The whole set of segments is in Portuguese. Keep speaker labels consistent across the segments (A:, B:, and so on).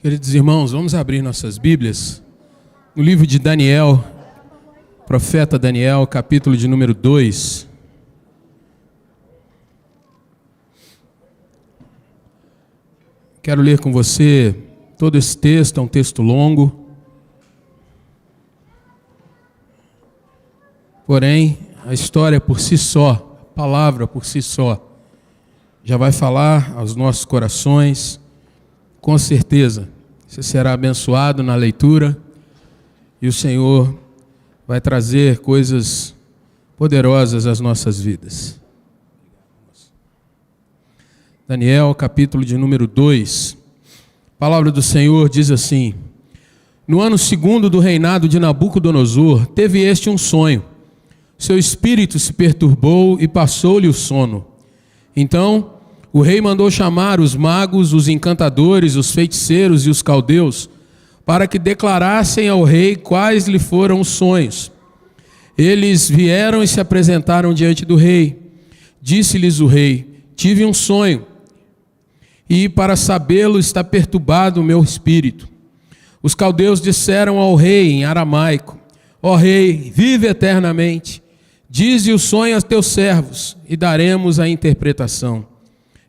A: Queridos irmãos, vamos abrir nossas Bíblias no livro de Daniel, profeta Daniel, capítulo de número 2. Quero ler com você todo esse texto, é um texto longo. Porém, a história por si só, a palavra por si só, já vai falar aos nossos corações. Com certeza, você será abençoado na leitura e o Senhor vai trazer coisas poderosas às nossas vidas. Daniel, capítulo de número 2. A palavra do Senhor diz assim: No ano segundo do reinado de Nabucodonosor, teve este um sonho. Seu espírito se perturbou e passou-lhe o sono. Então o rei mandou chamar os magos, os encantadores, os feiticeiros e os caldeus, para que declarassem ao rei quais lhe foram os sonhos. Eles vieram e se apresentaram diante do rei. Disse-lhes o rei: Tive um sonho, e para sabê-lo está perturbado o meu espírito. Os caldeus disseram ao rei em aramaico: Ó rei, vive eternamente. Dize o sonho a teus servos, e daremos a interpretação.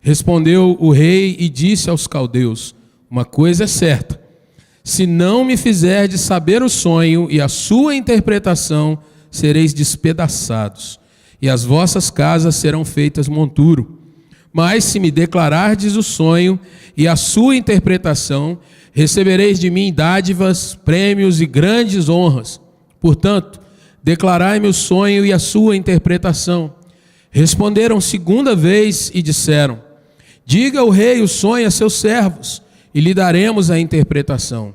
A: Respondeu o rei e disse aos caldeus: Uma coisa é certa, se não me fizerdes saber o sonho e a sua interpretação, sereis despedaçados, e as vossas casas serão feitas monturo. Mas se me declarardes o sonho e a sua interpretação, recebereis de mim dádivas, prêmios e grandes honras. Portanto, declarai-me o sonho e a sua interpretação. Responderam segunda vez e disseram: Diga ao rei o sonho a seus servos, e lhe daremos a interpretação.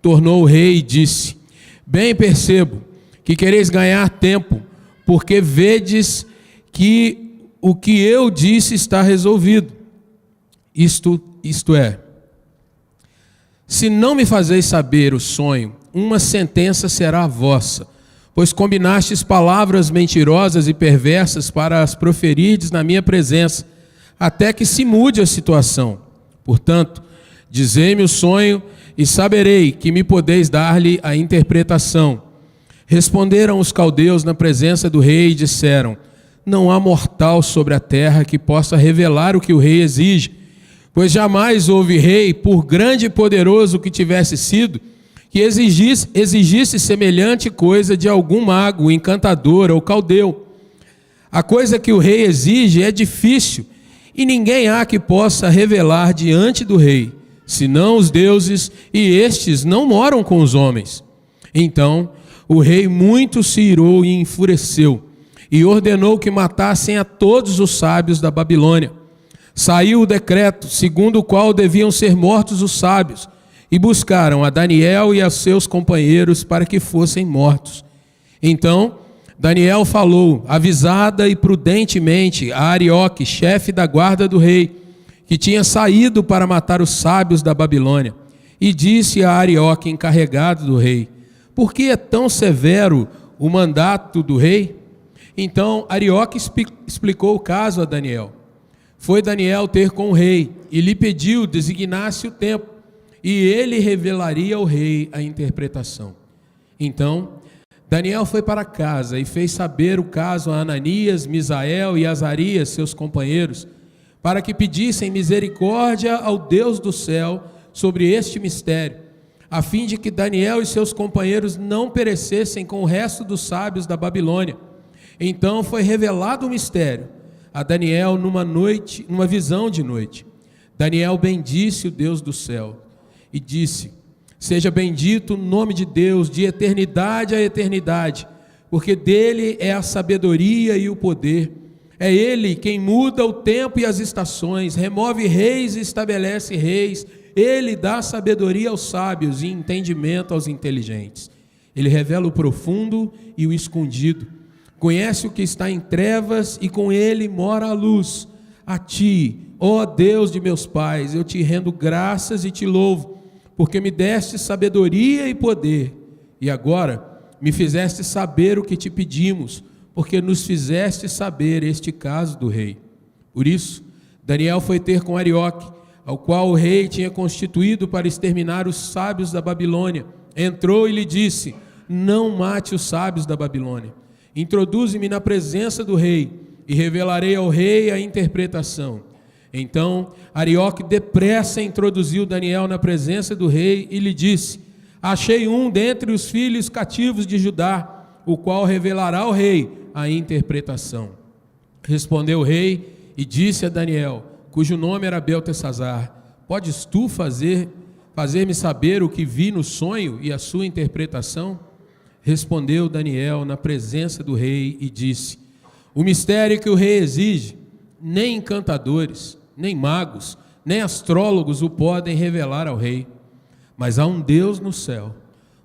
A: Tornou o rei e disse: Bem percebo que quereis ganhar tempo, porque vedes que o que eu disse está resolvido. Isto é, se não me fazeis saber o sonho, uma sentença será vossa, pois combinastes palavras mentirosas e perversas para as proferirdes na minha presença, até que se mude a situação. Portanto, dizei-me o sonho e saberei que me podeis dar-lhe a interpretação. Responderam os caldeus na presença do rei e disseram: Não há mortal sobre a terra que possa revelar o que o rei exige, pois jamais houve rei, por grande e poderoso que tivesse sido, que exigisse semelhante coisa de algum mago, encantador ou caldeu. A coisa que o rei exige é difícil, e ninguém há que possa revelar diante do rei, senão os deuses, e estes não moram com os homens. Então o rei muito se irou e enfureceu, e ordenou que matassem a todos os sábios da Babilônia. Saiu o decreto, segundo o qual deviam ser mortos os sábios, e buscaram a Daniel e a seus companheiros para que fossem mortos. Então Daniel falou, avisada e prudentemente, a Arioque, chefe da guarda do rei, que tinha saído para matar os sábios da Babilônia, e disse a Arioque, encarregado do rei: Por que é tão severo o mandato do rei? Então Arioque explicou o caso a Daniel. Foi Daniel ter com o rei e lhe pediu designasse o tempo, e ele revelaria ao rei a interpretação. Então Daniel foi para casa e fez saber o caso a Ananias, Misael e Azarias, seus companheiros, para que pedissem misericórdia ao Deus do céu sobre este mistério, a fim de que Daniel e seus companheiros não perecessem com o resto dos sábios da Babilônia. Então foi revelado o mistério a Daniel numa visão de noite. Daniel bendisse o Deus do céu e disse: Seja bendito o nome de Deus de eternidade a eternidade, porque dele é a sabedoria e o poder. É ele quem muda o tempo e as estações, remove reis e estabelece reis. Ele dá sabedoria aos sábios e entendimento aos inteligentes. Ele revela o profundo e o escondido. Conhece o que está em trevas e com ele mora a luz. A ti, ó Deus de meus pais, eu te rendo graças e te louvo, porque me deste sabedoria e poder, e agora me fizeste saber o que te pedimos, porque nos fizeste saber este caso do rei. Por isso, Daniel foi ter com Arioque, ao qual o rei tinha constituído para exterminar os sábios da Babilônia, entrou e lhe disse: não mate os sábios da Babilônia. Introduze-me na presença do rei, e revelarei ao rei a interpretação. Então Arioque depressa introduziu Daniel na presença do rei e lhe disse: achei um dentre os filhos cativos de Judá, o qual revelará ao rei a interpretação. Respondeu o rei e disse a Daniel, cujo nome era Beltesazar: podes tu fazer-me saber o que vi no sonho e a sua interpretação? Respondeu Daniel na presença do rei e disse: o mistério que o rei exige, nem encantadores, nem magos, nem astrólogos o podem revelar ao rei. Mas há um Deus no céu,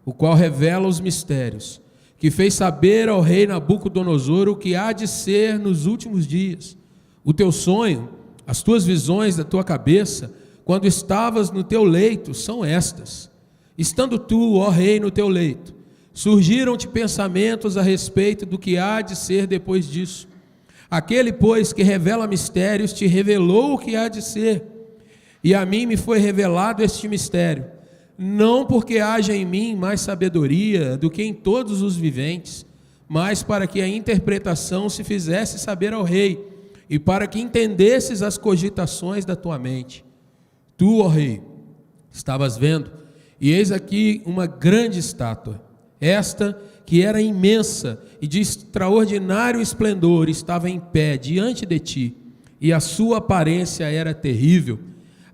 A: o qual revela os mistérios, que fez saber ao rei Nabucodonosor o que há de ser nos últimos dias. O teu sonho, as tuas visões da tua cabeça, quando estavas no teu leito, são estas. Estando tu, ó rei, no teu leito, surgiram-te pensamentos a respeito do que há de ser depois disso. Aquele, pois, que revela mistérios, te revelou o que há de ser. E a mim me foi revelado este mistério, não porque haja em mim mais sabedoria do que em todos os viventes, mas para que a interpretação se fizesse saber ao rei, e para que entendesses as cogitações da tua mente. Tu, ó rei, estavas vendo, e eis aqui uma grande estátua. Esta, que era imensa e de extraordinário esplendor, estava em pé diante de ti, e a sua aparência era terrível.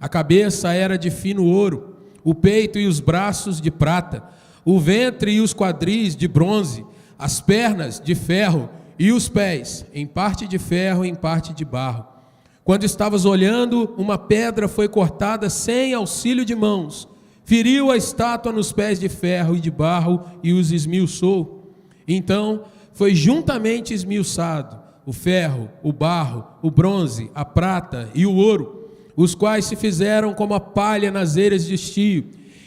A: A cabeça era de fino ouro, o peito e os braços de prata, o ventre e os quadris de bronze, as pernas de ferro e os pés, em parte de ferro e em parte de barro. Quando estavas olhando, uma pedra foi cortada sem auxílio de mãos, feriu a estátua nos pés de ferro e de barro e os esmiuçou. Então foi juntamente esmiuçado o ferro, o barro, o bronze, a prata e o ouro, os quais se fizeram como a palha nas eiras de estio,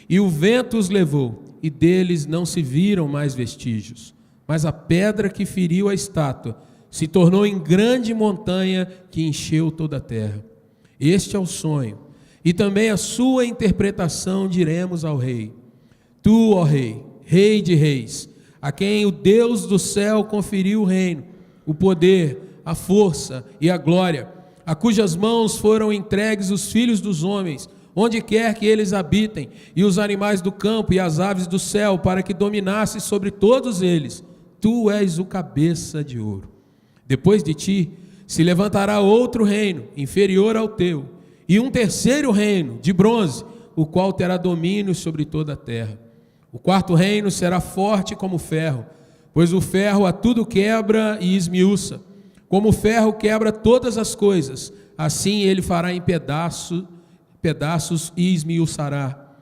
A: e o vento os levou, e deles não se viram mais vestígios. Mas a pedra que feriu a estátua se tornou em grande montanha que encheu toda a terra. Este é o sonho, e também a sua interpretação diremos ao rei. Tu, ó rei, rei de reis, a quem o Deus do céu conferiu o reino, o poder, a força e a glória, a cujas mãos foram entregues os filhos dos homens, onde quer que eles habitem, e os animais do campo e as aves do céu, para que dominasses sobre todos eles. Tu és o cabeça de ouro. Depois de ti se levantará outro reino, inferior ao teu, e um terceiro reino, de bronze, o qual terá domínio sobre toda a terra. O quarto reino será forte como ferro, pois o ferro a tudo quebra e esmiuça. Como o ferro quebra todas as coisas, assim ele fará em pedaços e esmiuçará.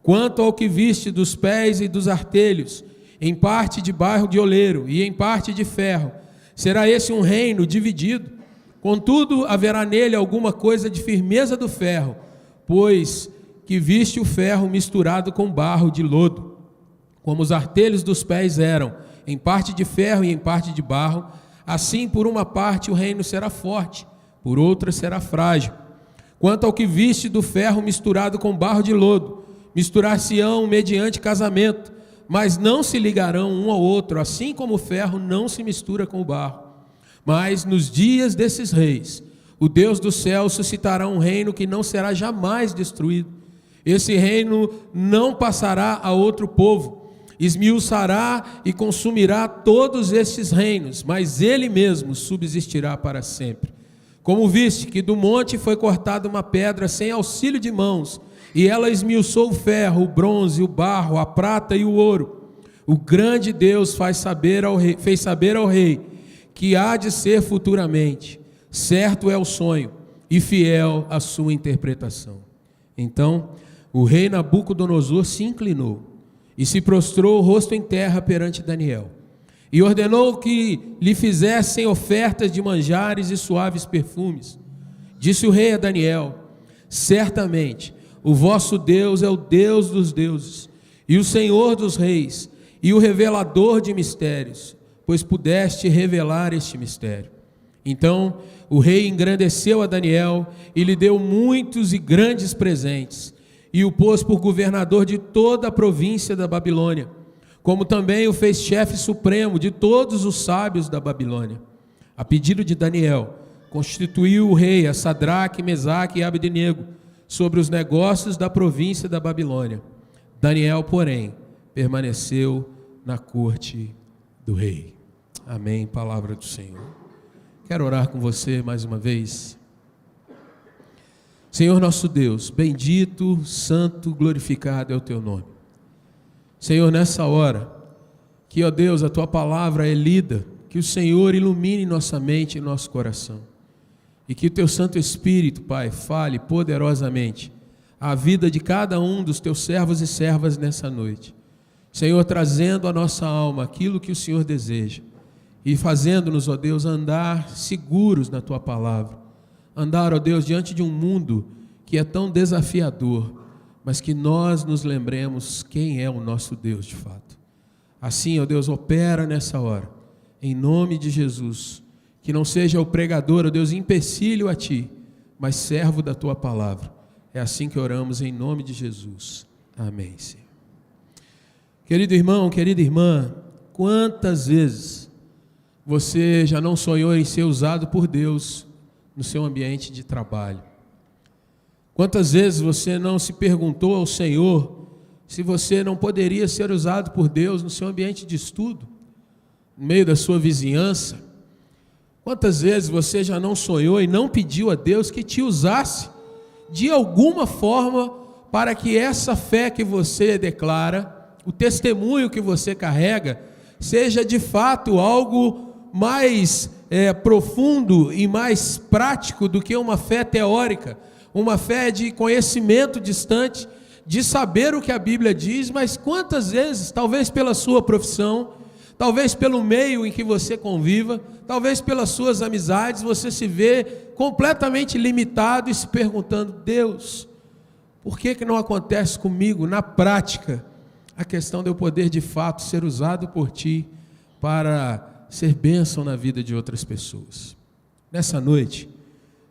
A: Quanto ao que viste dos pés e dos artelhos, em parte de barro de oleiro e em parte de ferro, será esse um reino dividido. Contudo, haverá nele alguma coisa de firmeza do ferro, pois que viste o ferro misturado com barro de lodo. Como os artelhos dos pés eram, em parte de ferro e em parte de barro, assim por uma parte o reino será forte, por outra será frágil. Quanto ao que viste do ferro misturado com barro de lodo, misturar-se-ão mediante casamento, mas não se ligarão um ao outro, assim como o ferro não se mistura com o barro. Mas nos dias desses reis, o Deus do céu suscitará um reino que não será jamais destruído. Esse reino não passará a outro povo, esmiuçará e consumirá todos estes reinos, mas ele mesmo subsistirá para sempre. Como viste que do monte foi cortada uma pedra sem auxílio de mãos, e ela esmiuçou o ferro, o bronze, o barro, a prata e o ouro, o grande Deus fez saber ao rei que há de ser futuramente. Certo é o sonho e fiel a sua interpretação. Então o rei Nabucodonosor se inclinou e se prostrou o rosto em terra perante Daniel, e ordenou que lhe fizessem ofertas de manjares e suaves perfumes. Disse o rei a Daniel: certamente o vosso Deus é o Deus dos deuses, e o Senhor dos reis, e o revelador de mistérios, pois pudeste revelar este mistério. Então o rei engrandeceu a Daniel e lhe deu muitos e grandes presentes, e o pôs por governador de toda a província da Babilônia, como também o fez chefe supremo de todos os sábios da Babilônia. A pedido de Daniel, constituiu o rei a Sadraque, Mesaque e Abdenego sobre os negócios da província da Babilônia. Daniel, porém, permaneceu na corte do rei. Amém. Palavra do Senhor. Quero orar com você mais uma vez. Senhor nosso Deus, bendito, santo, glorificado é o teu nome. Senhor, nessa hora, que, ó Deus, a tua palavra é lida, que o Senhor ilumine nossa mente e nosso coração. E que o teu Santo Espírito, Pai, fale poderosamente a vida de cada um dos teus servos e servas nessa noite. Senhor, trazendo à nossa alma aquilo que o Senhor deseja e fazendo-nos, ó Deus, andar seguros na tua palavra. Andar, ó Deus, diante de um mundo que é tão desafiador, mas que nós nos lembremos quem é o nosso Deus de fato. Assim, ó Deus, opera nessa hora, em nome de Jesus, que não seja o pregador, ó Deus, empecilho a ti, mas servo da tua palavra. É assim que oramos em nome de Jesus. Amém, Senhor. Querido irmão, querida irmã, quantas vezes você já não sonhou em ser usado por Deus no seu ambiente de trabalho? Quantas vezes você não se perguntou ao Senhor se você não poderia ser usado por Deus no seu ambiente de estudo, no meio da sua vizinhança? Quantas vezes você já não sonhou e não pediu a Deus que te usasse de alguma forma para que essa fé que você declara, o testemunho que você carrega, seja de fato algo mais profundo e mais prático do que uma fé teórica, uma fé de conhecimento distante, de saber o que a Bíblia diz, mas quantas vezes, talvez pela sua profissão, talvez pelo meio em que você conviva, talvez pelas suas amizades, você se vê completamente limitado e se perguntando: Deus, por que não acontece comigo na prática a questão de eu poder de fato ser usado por Ti para ser bênção na vida de outras pessoas? Nessa noite,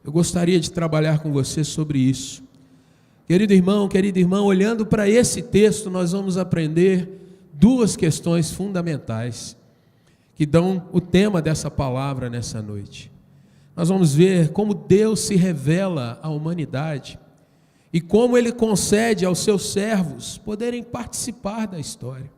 A: eu gostaria de trabalhar com você sobre isso. Querido irmão, querida irmã, olhando para esse texto, nós vamos aprender duas questões fundamentais que dão o tema dessa palavra nessa noite. Nós vamos ver como Deus se revela à humanidade e como Ele concede aos seus servos poderem participar da história.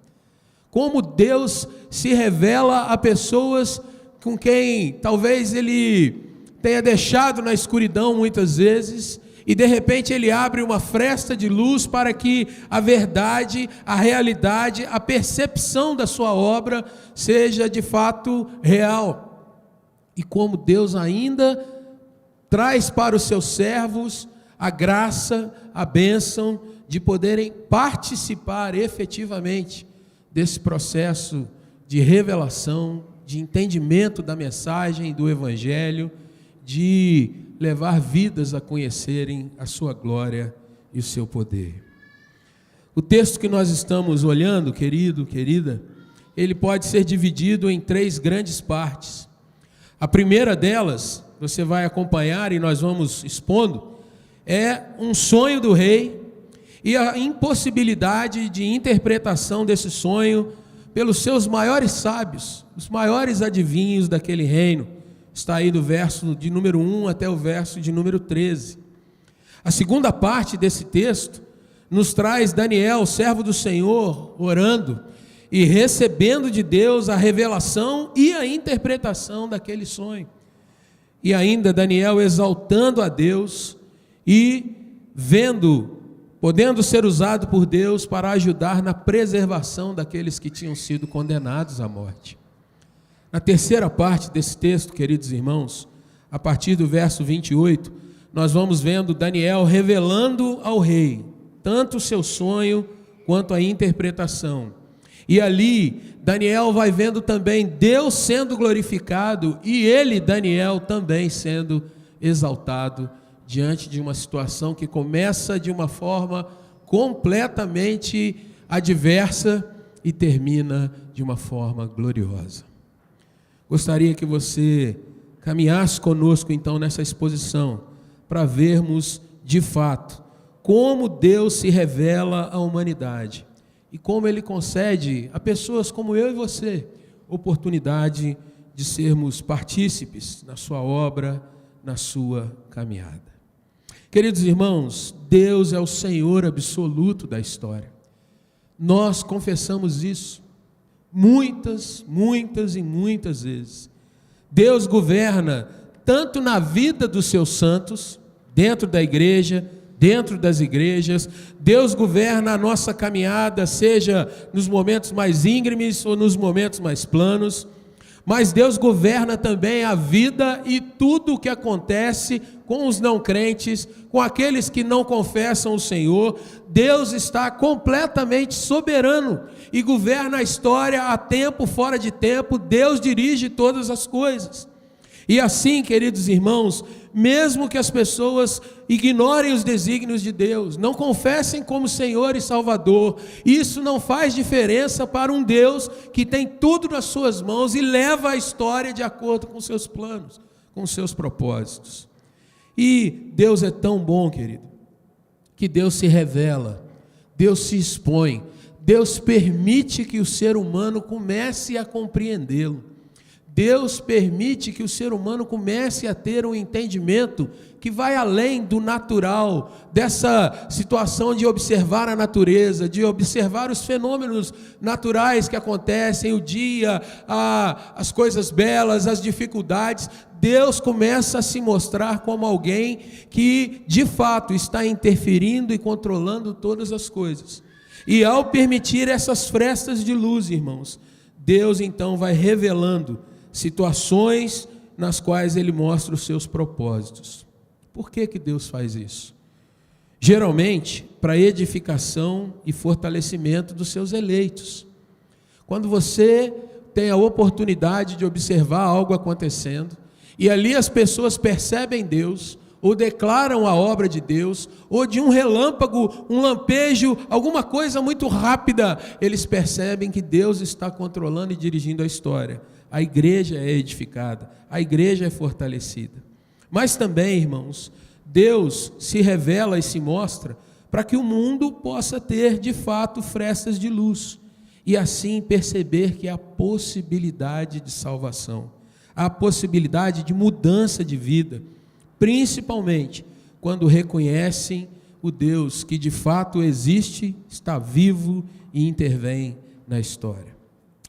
A: Como Deus se revela a pessoas com quem talvez Ele tenha deixado na escuridão muitas vezes, e de repente Ele abre uma fresta de luz para que a verdade, a realidade, a percepção da sua obra seja de fato real. E como Deus ainda traz para os seus servos a graça, a bênção de poderem participar efetivamente desse processo de revelação, de entendimento da mensagem do Evangelho, de levar vidas a conhecerem a sua glória e o seu poder. O texto que nós estamos olhando, querido, querida, ele pode ser dividido em três grandes partes. A primeira delas, você vai acompanhar e nós vamos expondo, é um sonho do rei e a impossibilidade de interpretação desse sonho pelos seus maiores sábios, os maiores adivinhos daquele reino. Está aí do verso de número 1 até o verso de número 13. A segunda parte desse texto nos traz Daniel, servo do Senhor, orando e recebendo de Deus a revelação e a interpretação daquele sonho. E ainda Daniel exaltando a Deus e podendo ser usado por Deus para ajudar na preservação daqueles que tinham sido condenados à morte. Na terceira parte desse texto, queridos irmãos, a partir do verso 28, nós vamos vendo Daniel revelando ao rei tanto o seu sonho quanto a interpretação. E ali, Daniel vai vendo também Deus sendo glorificado e ele, Daniel, também sendo exaltado diante de uma situação que começa de uma forma completamente adversa e termina de uma forma gloriosa. Gostaria que você caminhasse conosco então nessa exposição, para vermos de fato como Deus se revela à humanidade e como Ele concede a pessoas como eu e você oportunidade de sermos partícipes na sua obra, na sua caminhada. Queridos irmãos, Deus é o Senhor absoluto da história. Nós confessamos isso muitas e muitas vezes. Deus governa tanto na vida dos seus santos, dentro da igreja, dentro das igrejas. Deus governa a nossa caminhada, seja nos momentos mais íngremes ou nos momentos mais planos. Mas Deus governa também a vida e tudo o que acontece com os não crentes, com aqueles que não confessam o Senhor. Deus está completamente soberano e governa a história a tempo, fora de tempo. Deus dirige todas as coisas. E assim, queridos irmãos, mesmo que as pessoas ignorem os desígnios de Deus, não confessem como Senhor e Salvador, isso não faz diferença para um Deus que tem tudo nas suas mãos e leva a história de acordo com seus planos, com seus propósitos. E Deus é tão bom, querido, que Deus se revela, Deus se expõe, Deus permite que o ser humano comece a compreendê-lo. Deus permite que o ser humano comece a ter um entendimento que vai além do natural, dessa situação de observar a natureza, de observar os fenômenos naturais que acontecem, o dia, as coisas belas, as dificuldades. Deus começa a se mostrar como alguém que, de fato, está interferindo e controlando todas as coisas. E ao permitir essas frestas de luz, irmãos, Deus então vai revelando situações nas quais Ele mostra os seus propósitos. Por que Deus faz isso? Geralmente, para edificação e fortalecimento dos seus eleitos. Quando você tem a oportunidade de observar algo acontecendo, e ali as pessoas percebem Deus, ou declaram a obra de Deus, ou de um relâmpago, um lampejo, alguma coisa muito rápida, eles percebem que Deus está controlando e dirigindo a história. A igreja é edificada, a igreja é fortalecida. Mas também, irmãos, Deus se revela e se mostra para que o mundo possa ter, de fato, frestas de luz, e assim perceber que há possibilidade de salvação, há possibilidade de mudança de vida, principalmente quando reconhecem o Deus que de fato existe, está vivo e intervém na história.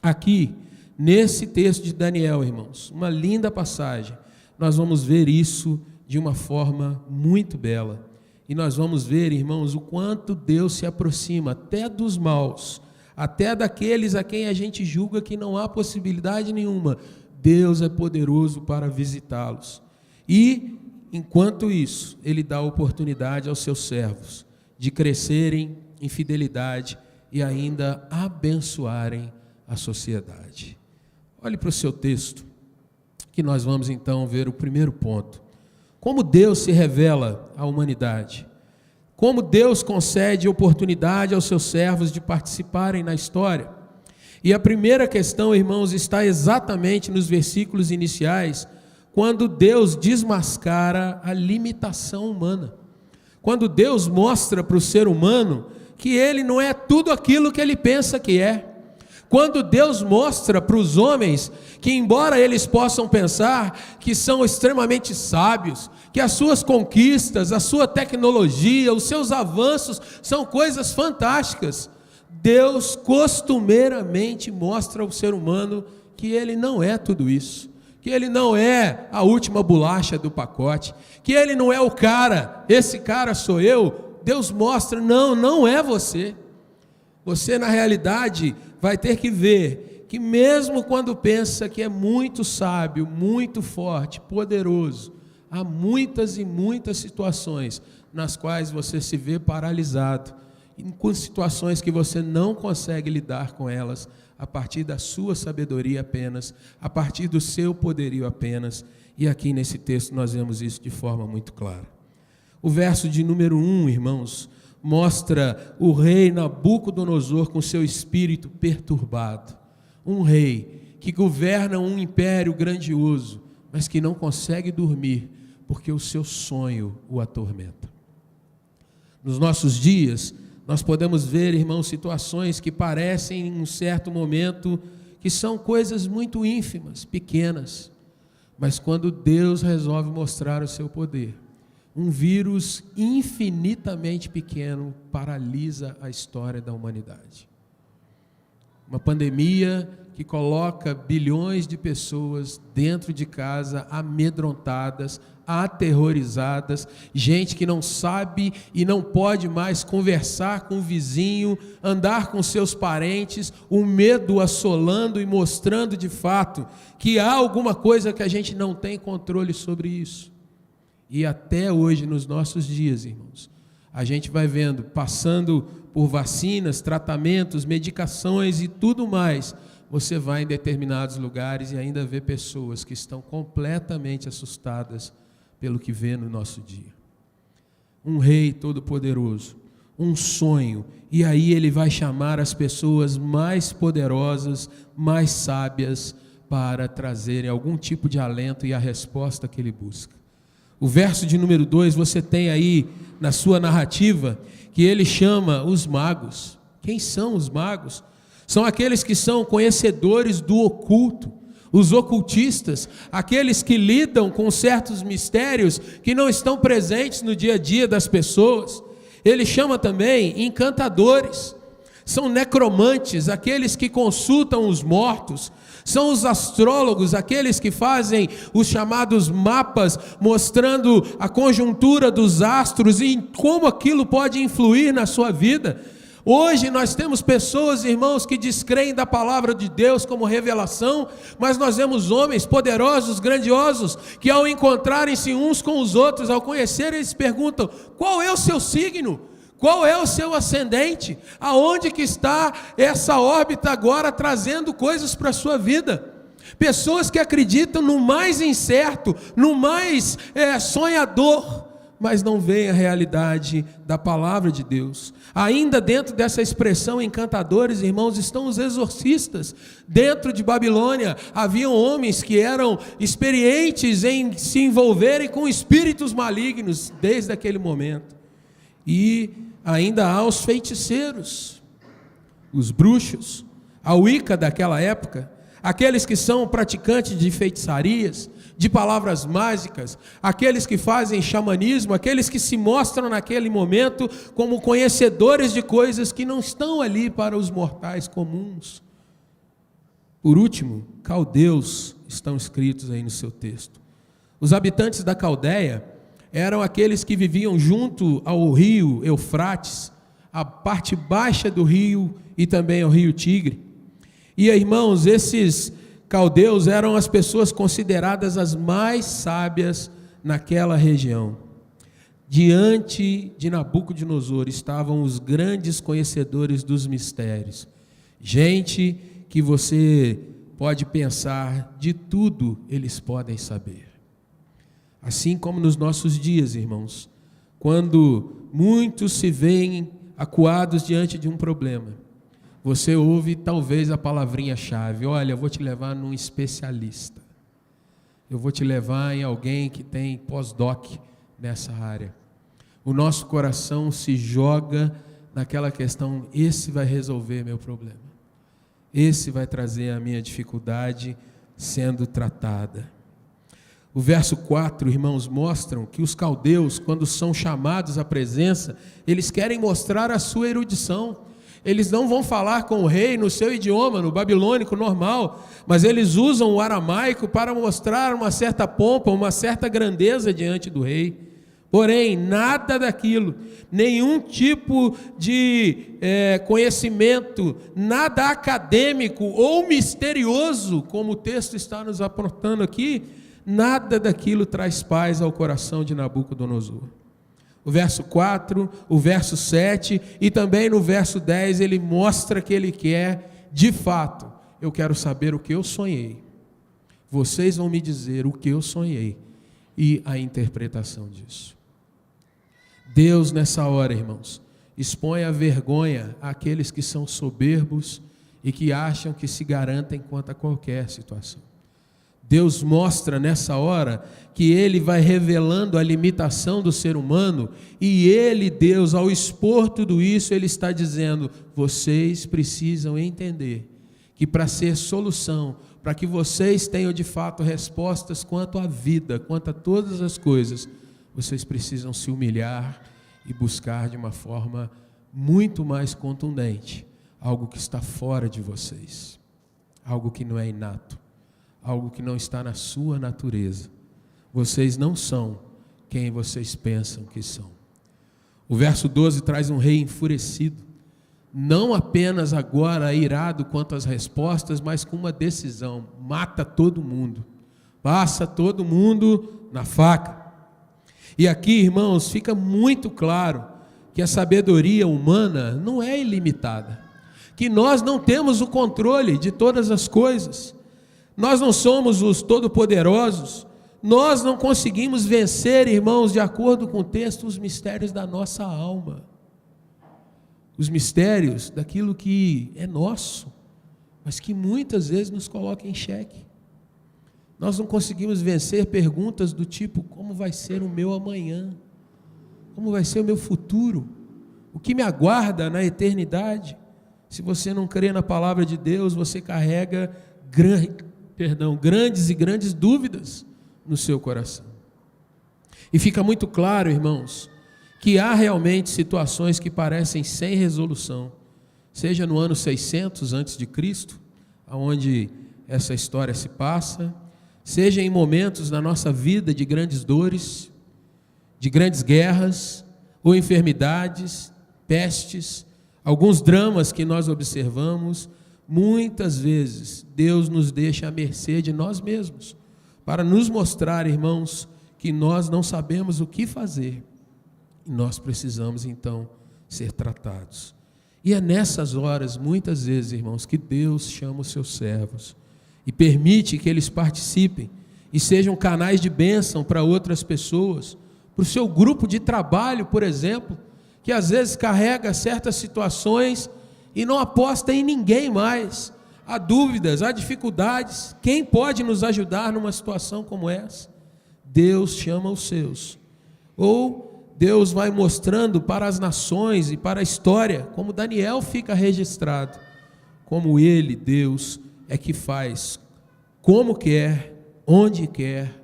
A: Aqui, nesse texto de Daniel, irmãos, uma linda passagem, nós vamos ver isso de uma forma muito bela. E nós vamos ver, irmãos, o quanto Deus se aproxima até dos maus, até daqueles a quem a gente julga que não há possibilidade nenhuma. Deus é poderoso para visitá-los. E, enquanto isso, Ele dá oportunidade aos seus servos de crescerem em fidelidade e ainda abençoarem a sociedade. Olhe para o seu texto, que nós vamos então ver o primeiro ponto. Como Deus se revela à humanidade. Como Deus concede oportunidade aos seus servos de participarem na história. E a primeira questão, irmãos, está exatamente nos versículos iniciais, quando Deus desmascara a limitação humana. Quando Deus mostra para o ser humano que ele não é tudo aquilo que ele pensa que é. Quando Deus mostra para os homens que, embora eles possam pensar que são extremamente sábios, que as suas conquistas, a sua tecnologia, os seus avanços são coisas fantásticas, Deus costumeiramente mostra ao ser humano que ele não é tudo isso, que ele não é a última bolacha do pacote, que ele não é o cara, esse cara sou eu. Deus mostra, não é você. Você, na realidade, vai ter que ver que mesmo quando pensa que é muito sábio, muito forte, poderoso, há muitas e muitas situações nas quais você se vê paralisado, com situações que você não consegue lidar com elas a partir da sua sabedoria apenas, a partir do seu poderio apenas. E aqui nesse texto nós vemos isso de forma muito clara. O verso de número 1, irmãos, mostra o rei Nabucodonosor com seu espírito perturbado. Um rei que governa um império grandioso, mas que não consegue dormir porque o seu sonho o atormenta. Nos nossos dias, nós podemos ver, irmãos, situações que parecem, em um certo momento, que são coisas muito ínfimas, pequenas, mas quando Deus resolve mostrar o seu poder, um vírus infinitamente pequeno paralisa a história da humanidade. Uma pandemia que coloca bilhões de pessoas dentro de casa, amedrontadas, aterrorizadas, gente que não sabe e não pode mais conversar com o vizinho, andar com seus parentes, o medo assolando e mostrando de fato que há alguma coisa que a gente não tem controle sobre isso. E até hoje, nos nossos dias, irmãos, a gente vai vendo, passando por vacinas, tratamentos, medicações e tudo mais, você vai em determinados lugares e ainda vê pessoas que estão completamente assustadas pelo que vê no nosso dia. Um rei todo-poderoso, um sonho, e aí ele vai chamar as pessoas mais poderosas, mais sábias, para trazerem algum tipo de alento e a resposta que ele busca. O verso de número 2, você tem aí na sua narrativa, que ele chama os magos. Quem são os magos? São aqueles que são conhecedores do oculto, os ocultistas, aqueles que lidam com certos mistérios que não estão presentes no dia a dia das pessoas. Ele chama também encantadores, são necromantes, aqueles que consultam os mortos, são os astrólogos, aqueles que fazem os chamados mapas, mostrando a conjuntura dos astros e como aquilo pode influir na sua vida. Hoje nós temos pessoas, irmãos, que descreem da palavra de Deus como revelação, mas nós vemos homens poderosos, grandiosos, que ao encontrarem-se uns com os outros, ao conhecerem, eles perguntam: qual é o seu signo? Qual é o seu ascendente? Aonde que está essa órbita agora trazendo coisas para a sua vida? Pessoas que acreditam no mais incerto, no mais sonhador, mas não veem a realidade da palavra de Deus. Ainda dentro dessa expressão encantadores, irmãos, estão os exorcistas. Dentro de Babilônia haviam homens que eram experientes em se envolverem com espíritos malignos desde aquele momento. E ainda há os feiticeiros, os bruxos, a Wicca daquela época, aqueles que são praticantes de feitiçarias, de palavras mágicas, aqueles que fazem xamanismo, aqueles que se mostram naquele momento como conhecedores de coisas que não estão ali para os mortais comuns. Por último, caldeus estão escritos aí no seu texto. Os habitantes da Caldeia eram aqueles que viviam junto ao rio Eufrates, a parte baixa do rio e também ao rio Tigre. E, irmãos, esses caldeus eram as pessoas consideradas as mais sábias naquela região. Diante de Nabucodonosor estavam os grandes conhecedores dos mistérios. Gente que você pode pensar, de tudo eles podem saber. Assim como nos nossos dias, irmãos, quando muitos se veem acuados diante de um problema, você ouve talvez a palavrinha-chave: olha, eu vou te levar num especialista, eu vou te levar em alguém que tem pós-doc nessa área. O nosso coração se joga naquela questão: esse vai resolver meu problema, esse vai trazer a minha dificuldade sendo tratada. O verso 4, irmãos, mostram que os caldeus, quando são chamados à presença, eles querem mostrar a sua erudição. Eles não vão falar com o rei no seu idioma, no babilônico normal, mas eles usam o aramaico para mostrar uma certa pompa, uma certa grandeza diante do rei. Porém, nada daquilo, nenhum tipo de conhecimento, nada acadêmico ou misterioso, como o texto está nos apontando aqui, nada daquilo traz paz ao coração de Nabucodonosor. O verso 4, o verso 7 e também no verso 10 ele mostra que ele quer, de fato, eu quero saber o que eu sonhei. Vocês vão me dizer o que eu sonhei e a interpretação disso. Deus nessa hora, irmãos, expõe a vergonha àqueles que são soberbos e que acham que se garantem quanto a qualquer situação. Deus mostra nessa hora que Ele vai revelando a limitação do ser humano, e Ele, Deus, ao expor tudo isso, Ele está dizendo: vocês precisam entender que para ser solução, para que vocês tenham de fato respostas quanto à vida, quanto a todas as coisas, vocês precisam se humilhar e buscar de uma forma muito mais contundente algo que está fora de vocês, algo que não é inato, algo que não está na sua natureza. Vocês não são quem vocês pensam que são. O verso 12 traz um rei enfurecido, não apenas agora irado quanto às respostas, mas com uma decisão: mata todo mundo, passa todo mundo na faca. E aqui, irmãos, fica muito claro que a sabedoria humana não é ilimitada, que nós não temos o controle de todas as coisas, nós não somos os todo-poderosos, nós não conseguimos vencer, irmãos, de acordo com o texto, os mistérios da nossa alma, os mistérios daquilo que é nosso, mas que muitas vezes nos coloca em xeque. Nós não conseguimos vencer perguntas do tipo: como vai ser o meu amanhã? Como vai ser o meu futuro? O que me aguarda na eternidade? Se você não crê na palavra de Deus, você carrega grandes e grandes dúvidas no seu coração. E fica muito claro, irmãos, que há realmente situações que parecem sem resolução, seja no ano 600 a.C., onde essa história se passa, seja em momentos na nossa vida de grandes dores, de grandes guerras, ou enfermidades, pestes, alguns dramas que nós observamos. Muitas vezes Deus nos deixa à mercê de nós mesmos, para nos mostrar, irmãos, que nós não sabemos o que fazer, e nós precisamos então ser tratados. E é nessas horas, muitas vezes, irmãos, que Deus chama os seus servos e permite que eles participem e sejam canais de bênção para outras pessoas, para o seu grupo de trabalho, por exemplo, que às vezes carrega certas situações e não aposta em ninguém mais. Há dúvidas, há dificuldades. Quem pode nos ajudar numa situação como essa? Deus chama os seus. Ou Deus vai mostrando para as nações e para a história, como Daniel fica registrado, como Ele, Deus, é que faz como quer, onde quer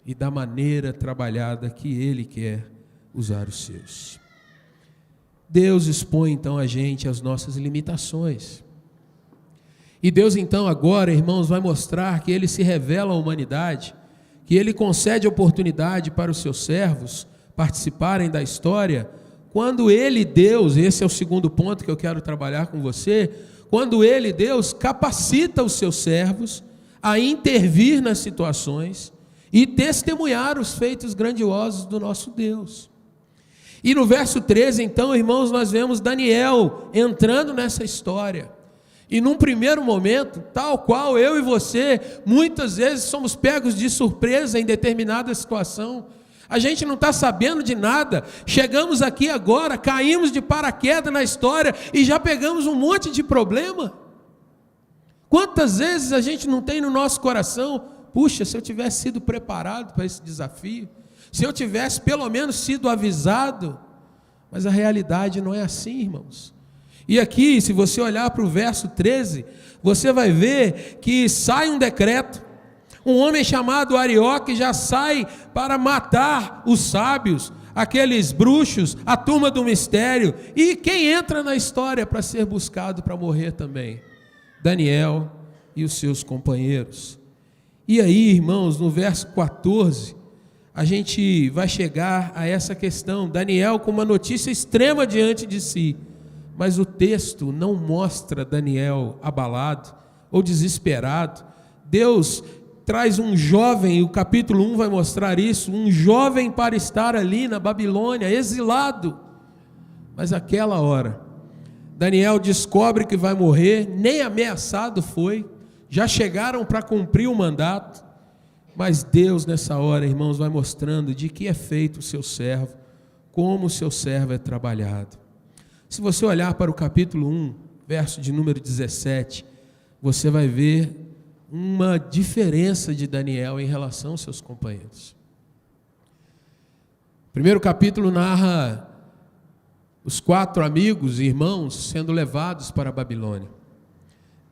A: e da maneira trabalhada que Ele quer usar os seus. Deus expõe então a gente as nossas limitações. E Deus então agora, irmãos, vai mostrar que Ele se revela à humanidade, que Ele concede oportunidade para os seus servos participarem da história, quando Ele, Deus, esse é o segundo ponto que eu quero trabalhar com você, quando Ele, Deus, capacita os seus servos a intervir nas situações e testemunhar os feitos grandiosos do nosso Deus. E no verso 13, então, irmãos, nós vemos Daniel entrando nessa história. E num primeiro momento, tal qual eu e você, muitas vezes somos pegos de surpresa em determinada situação. A gente não está sabendo de nada, chegamos aqui agora, caímos de paraquedas na história e já pegamos um monte de problema. Quantas vezes a gente não tem no nosso coração: puxa, se eu tivesse sido preparado para esse desafio, se eu tivesse pelo menos sido avisado. Mas a realidade não é assim, irmãos. E aqui, se você olhar para o verso 13, você vai ver que sai um decreto. Um homem chamado Arioque já sai para matar os sábios, aqueles bruxos, a turma do mistério. E quem entra na história para ser buscado para morrer também? Daniel e os seus companheiros. E aí, irmãos, no verso 14, a gente vai chegar a essa questão. Daniel com uma notícia extrema diante de si. Mas o texto não mostra Daniel abalado ou desesperado. Deus traz um jovem, e o capítulo 1 vai mostrar isso, um jovem para estar ali na Babilônia, exilado. Mas aquela hora, Daniel descobre que vai morrer, nem ameaçado foi, já chegaram para cumprir o mandato, mas Deus nessa hora, irmãos, vai mostrando de que é feito o seu servo, como o seu servo é trabalhado. Se você olhar para o capítulo 1, verso de número 17, você vai ver uma diferença de Daniel em relação aos seus companheiros. O primeiro capítulo narra os 4 amigos e irmãos sendo levados para a Babilônia.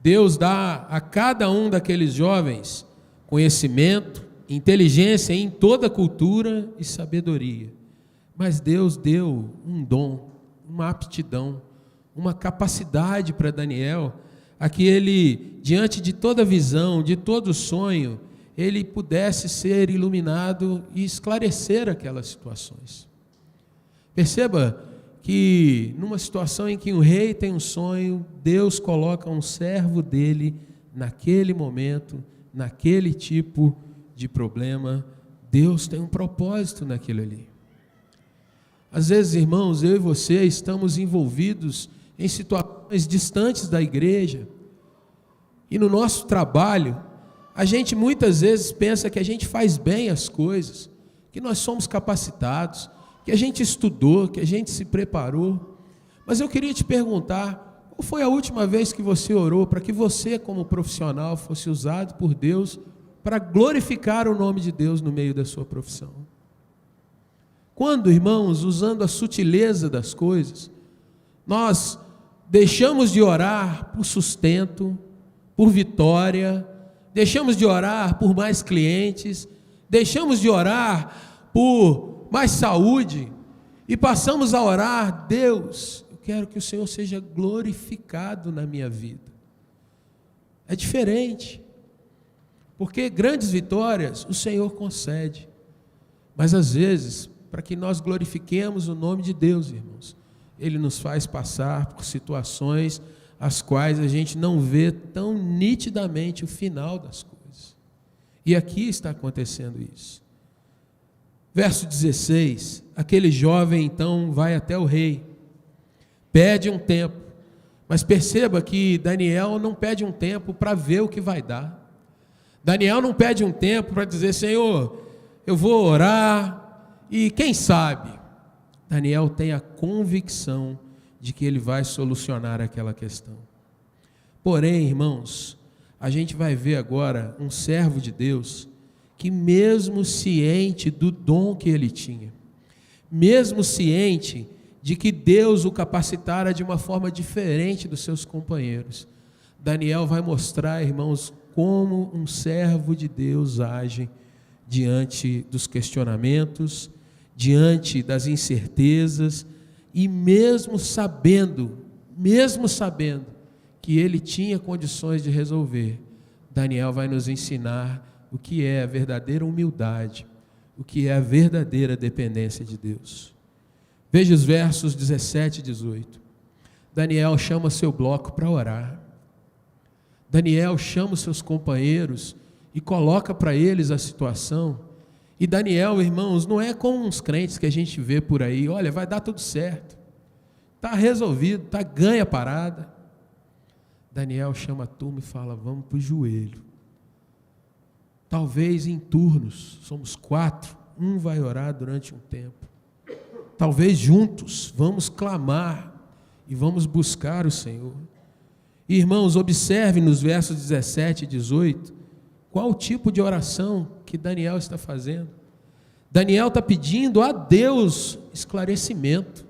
A: Deus dá a cada um daqueles jovens conhecimento, inteligência em toda cultura e sabedoria. Mas Deus deu um dom, uma aptidão, uma capacidade para Daniel, a que ele, diante de toda visão, de todo sonho, ele pudesse ser iluminado e esclarecer aquelas situações. Perceba que numa situação em que um rei tem um sonho, Deus coloca um servo dele naquele momento, naquele tipo de problema. Deus tem um propósito naquilo ali. Às vezes, irmãos, eu e você estamos envolvidos em situações distantes da igreja, e no nosso trabalho, a gente muitas vezes pensa que a gente faz bem as coisas, que nós somos capacitados, que a gente estudou, que a gente se preparou. Mas eu queria te perguntar, qual foi a última vez que você orou para que você, como profissional, fosse usado por Deus para glorificar o nome de Deus no meio da sua profissão? Quando, irmãos, usando a sutileza das coisas, nós deixamos de orar por sustento, por vitória, deixamos de orar por mais clientes, deixamos de orar por mais saúde e passamos a orar: Deus, eu quero que o Senhor seja glorificado na minha vida. É diferente, porque grandes vitórias o Senhor concede, mas às vezes, para que nós glorifiquemos o nome de Deus, irmãos, Ele nos faz passar por situações as quais a gente não vê tão nitidamente o final das coisas. E aqui está acontecendo isso. Verso 16, aquele jovem então vai até o rei, pede um tempo, mas perceba que Daniel não pede um tempo para ver o que vai dar. Daniel não pede um tempo para dizer: Senhor, eu vou orar e quem sabe. Daniel tem a convicção de que ele vai solucionar aquela questão. Porém, irmãos, a gente vai ver agora um servo de Deus que, mesmo ciente do dom que ele tinha, mesmo ciente de que Deus o capacitara de uma forma diferente dos seus companheiros, Daniel vai mostrar, irmãos, como um servo de Deus age diante dos questionamentos, diante das incertezas, e mesmo sabendo que ele tinha condições de resolver, Daniel vai nos ensinar o que é a verdadeira humildade, o que é a verdadeira dependência de Deus. Veja os versos 17 e 18. Daniel chama seu bloco para orar. Daniel chama os seus companheiros e coloca para eles a situação. E Daniel, irmãos, não é como uns crentes que a gente vê por aí: olha, vai dar tudo certo, está resolvido, ganha a parada. Daniel chama a turma e fala: vamos para o joelho. Talvez em turnos, somos 4, um vai orar durante um tempo. Talvez juntos, vamos clamar e vamos buscar o Senhor. E, irmãos, observe nos versos 17 e 18, qual o tipo de oração que Daniel está fazendo. Daniel está pedindo a Deus esclarecimento.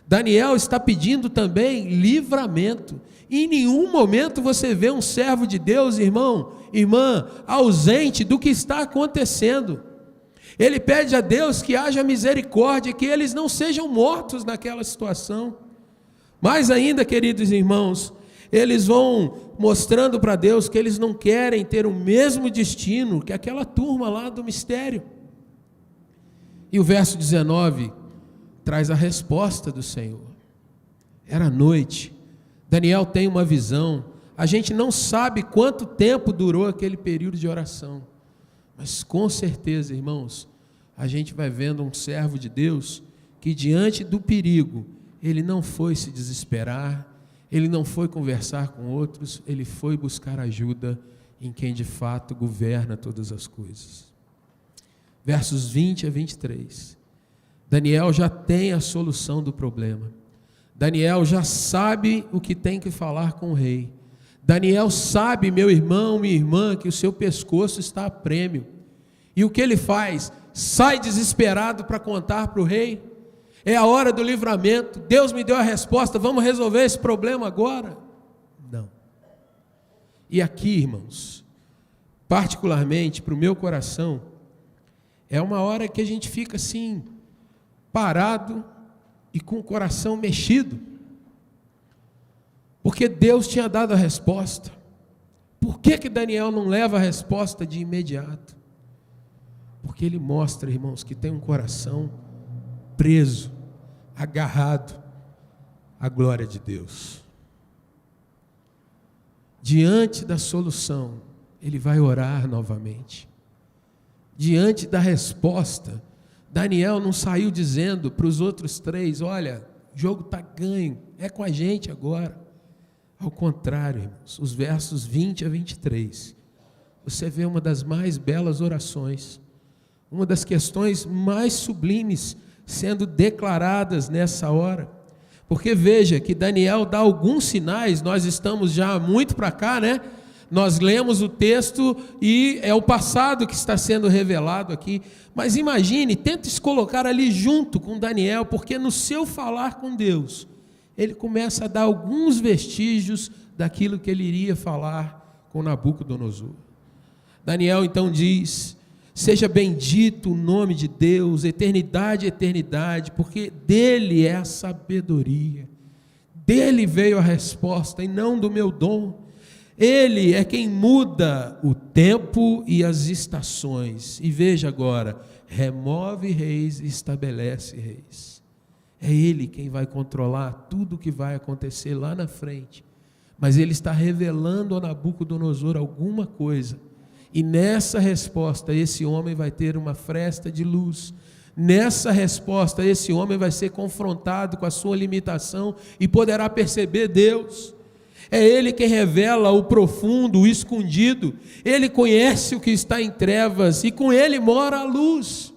A: Daniel está pedindo também livramento. Em nenhum momento você vê um servo de Deus, irmão, irmã, ausente do que está acontecendo. Ele pede a Deus que haja misericórdia, que eles não sejam mortos naquela situação. Mais ainda, queridos irmãos, eles vão mostrando para Deus que eles não querem ter o mesmo destino que aquela turma lá do mistério. E o verso 19 traz a resposta do Senhor. Era noite, Daniel tem uma visão, a gente não sabe quanto tempo durou aquele período de oração, mas com certeza, irmãos, a gente vai vendo um servo de Deus que, diante do perigo, ele não foi se desesperar, ele não foi conversar com outros, ele foi buscar ajuda em quem de fato governa todas as coisas. Versos 20 a 23. Daniel já tem a solução do problema. Daniel já sabe o que tem que falar com o rei. Daniel sabe, meu irmão, minha irmã, que o seu pescoço está a prêmio. E o que ele faz? Sai desesperado para contar para o rei. É a hora do livramento. Deus me deu a resposta, vamos resolver esse problema agora? Não. E aqui, irmãos, particularmente para o meu coração, é uma hora que a gente fica assim, parado e com o coração mexido. Porque Deus tinha dado a resposta. Por que Daniel não leva a resposta de imediato? Porque ele mostra, irmãos, que tem um coração preso, agarrado à glória de Deus. Diante da solução, ele vai orar novamente. Diante da resposta, Daniel não saiu dizendo para os outros três: olha, o jogo está ganho, é com a gente agora. Ao contrário, irmãos, os versos 20 a 23, você vê uma das mais belas orações, uma das questões mais sublimes sendo declaradas nessa hora. Porque veja que Daniel dá alguns sinais, nós estamos já muito para cá, né? Nós lemos o texto e é o passado que está sendo revelado aqui. Mas imagine, tenta se colocar ali junto com Daniel, porque no seu falar com Deus, ele começa a dar alguns vestígios daquilo que ele iria falar com Nabucodonosor. Daniel então diz: seja bendito o nome de Deus, eternidade, eternidade, porque dele é a sabedoria, dele veio a resposta e não do meu dom. Ele é quem muda o tempo e as estações. E veja agora, remove reis e estabelece reis. É Ele quem vai controlar tudo o que vai acontecer lá na frente. Mas Ele está revelando a Nabucodonosor alguma coisa. E nessa resposta, esse homem vai ter uma fresta de luz. Nessa resposta, esse homem vai ser confrontado com a sua limitação e poderá perceber Deus. É Ele quem revela o profundo, o escondido. Ele conhece o que está em trevas e com Ele mora a luz.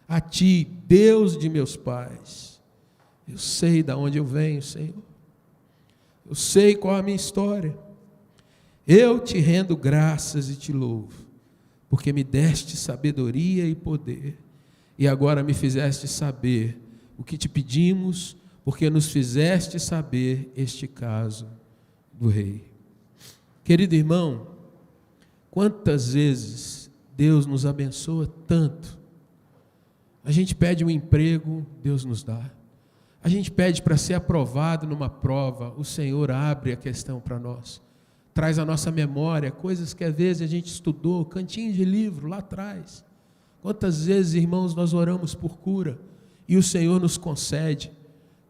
A: A Ti, Deus de meus pais, eu sei de onde eu venho, Senhor. Eu sei qual a minha história. Eu te rendo graças e te louvo, porque me deste sabedoria e poder, e agora me fizeste saber o que te pedimos, porque nos fizeste saber este caso do rei. Querido irmão, quantas vezes Deus nos abençoa tanto. A gente pede um emprego, Deus nos dá. A gente pede para ser aprovado numa prova, o Senhor abre a questão para nós. Traz à nossa memória coisas que às vezes a gente estudou, cantinho de livro lá atrás. Quantas vezes, irmãos, nós oramos por cura e o Senhor nos concede.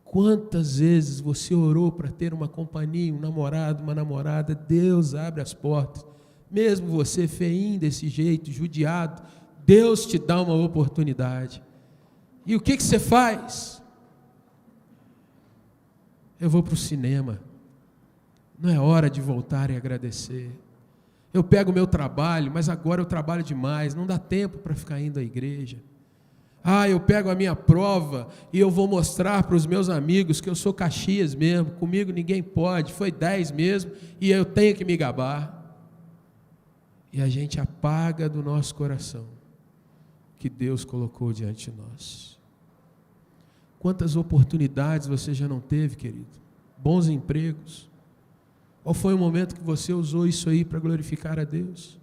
A: Quantas vezes você orou para ter uma companhia, um namorado, uma namorada, Deus abre as portas. Mesmo você feinho desse jeito, judiado, Deus te dá uma oportunidade. E o que você faz? Eu vou para o cinema. Não é hora de voltar e agradecer. Eu pego o meu trabalho, mas agora eu trabalho demais, não dá tempo para ficar indo à igreja. Eu pego a minha prova e eu vou mostrar para os meus amigos que eu sou Caxias mesmo, comigo ninguém pode, foi 10 mesmo, e eu tenho que me gabar. E a gente apaga do nosso coração que Deus colocou diante de nós. Quantas oportunidades você já não teve, querido? Bons empregos. Qual foi o momento que você usou isso aí para glorificar a Deus?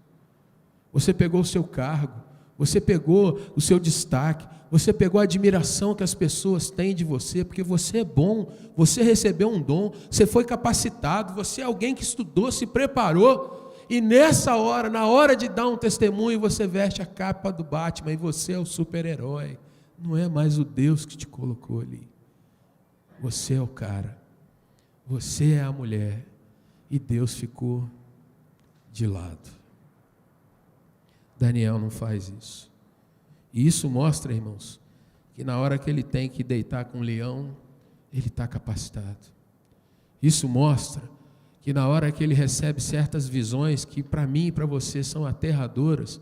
A: Você pegou o seu cargo, você pegou o seu destaque, você pegou a admiração que as pessoas têm de você, porque você é bom, você recebeu um dom, você foi capacitado, você é alguém que estudou, se preparou, e nessa hora, na hora de dar um testemunho, você veste a capa do Batman e você é o super-herói. Não é mais o Deus que te colocou ali. Você é o cara, você é a mulher, e Deus ficou de lado. Daniel não faz isso. E isso mostra, irmãos, que na hora que ele tem que deitar com o leão, ele está capacitado. Isso mostra que na hora que ele recebe certas visões que para mim e para você são aterradoras,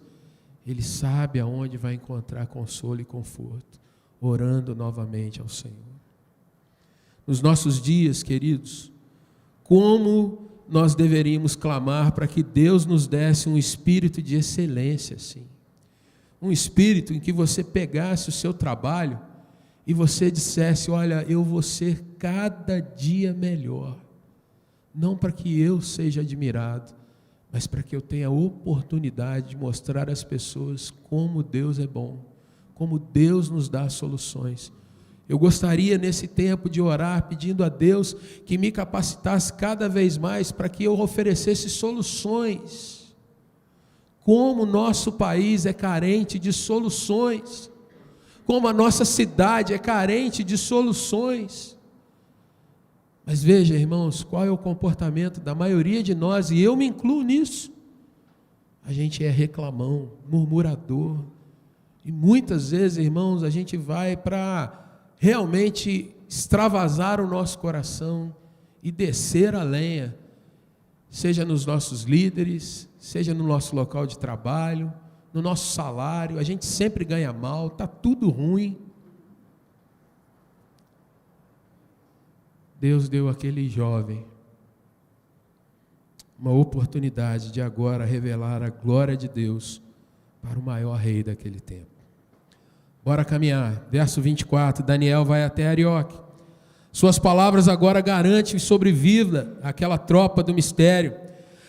A: ele sabe aonde vai encontrar consolo e conforto, orando novamente ao Senhor. Nos nossos dias, queridos, como nós deveríamos clamar para que Deus nos desse um espírito de excelência, sim. Um espírito em que você pegasse o seu trabalho e você dissesse: olha, eu vou ser cada dia melhor. Não para que eu seja admirado, mas para que eu tenha a oportunidade de mostrar às pessoas como Deus é bom, como Deus nos dá soluções. Eu gostaria nesse tempo de orar, pedindo a Deus que me capacitasse cada vez mais para que eu oferecesse soluções. Como o nosso país é carente de soluções, como a nossa cidade é carente de soluções. Mas veja, irmãos, qual é o comportamento da maioria de nós, e eu me incluo nisso. A gente é reclamão, murmurador, e muitas vezes, irmãos, a gente vai para realmente extravasar o nosso coração e descer a lenha, seja nos nossos líderes, seja no nosso local de trabalho, no nosso salário. A gente sempre ganha mal, está tudo ruim. Deus deu àquele jovem uma oportunidade de agora revelar a glória de Deus para o maior rei daquele tempo. Bora caminhar. Verso 24, Daniel vai até Arioque. Suas palavras agora garantem sobrevida àquela tropa do mistério.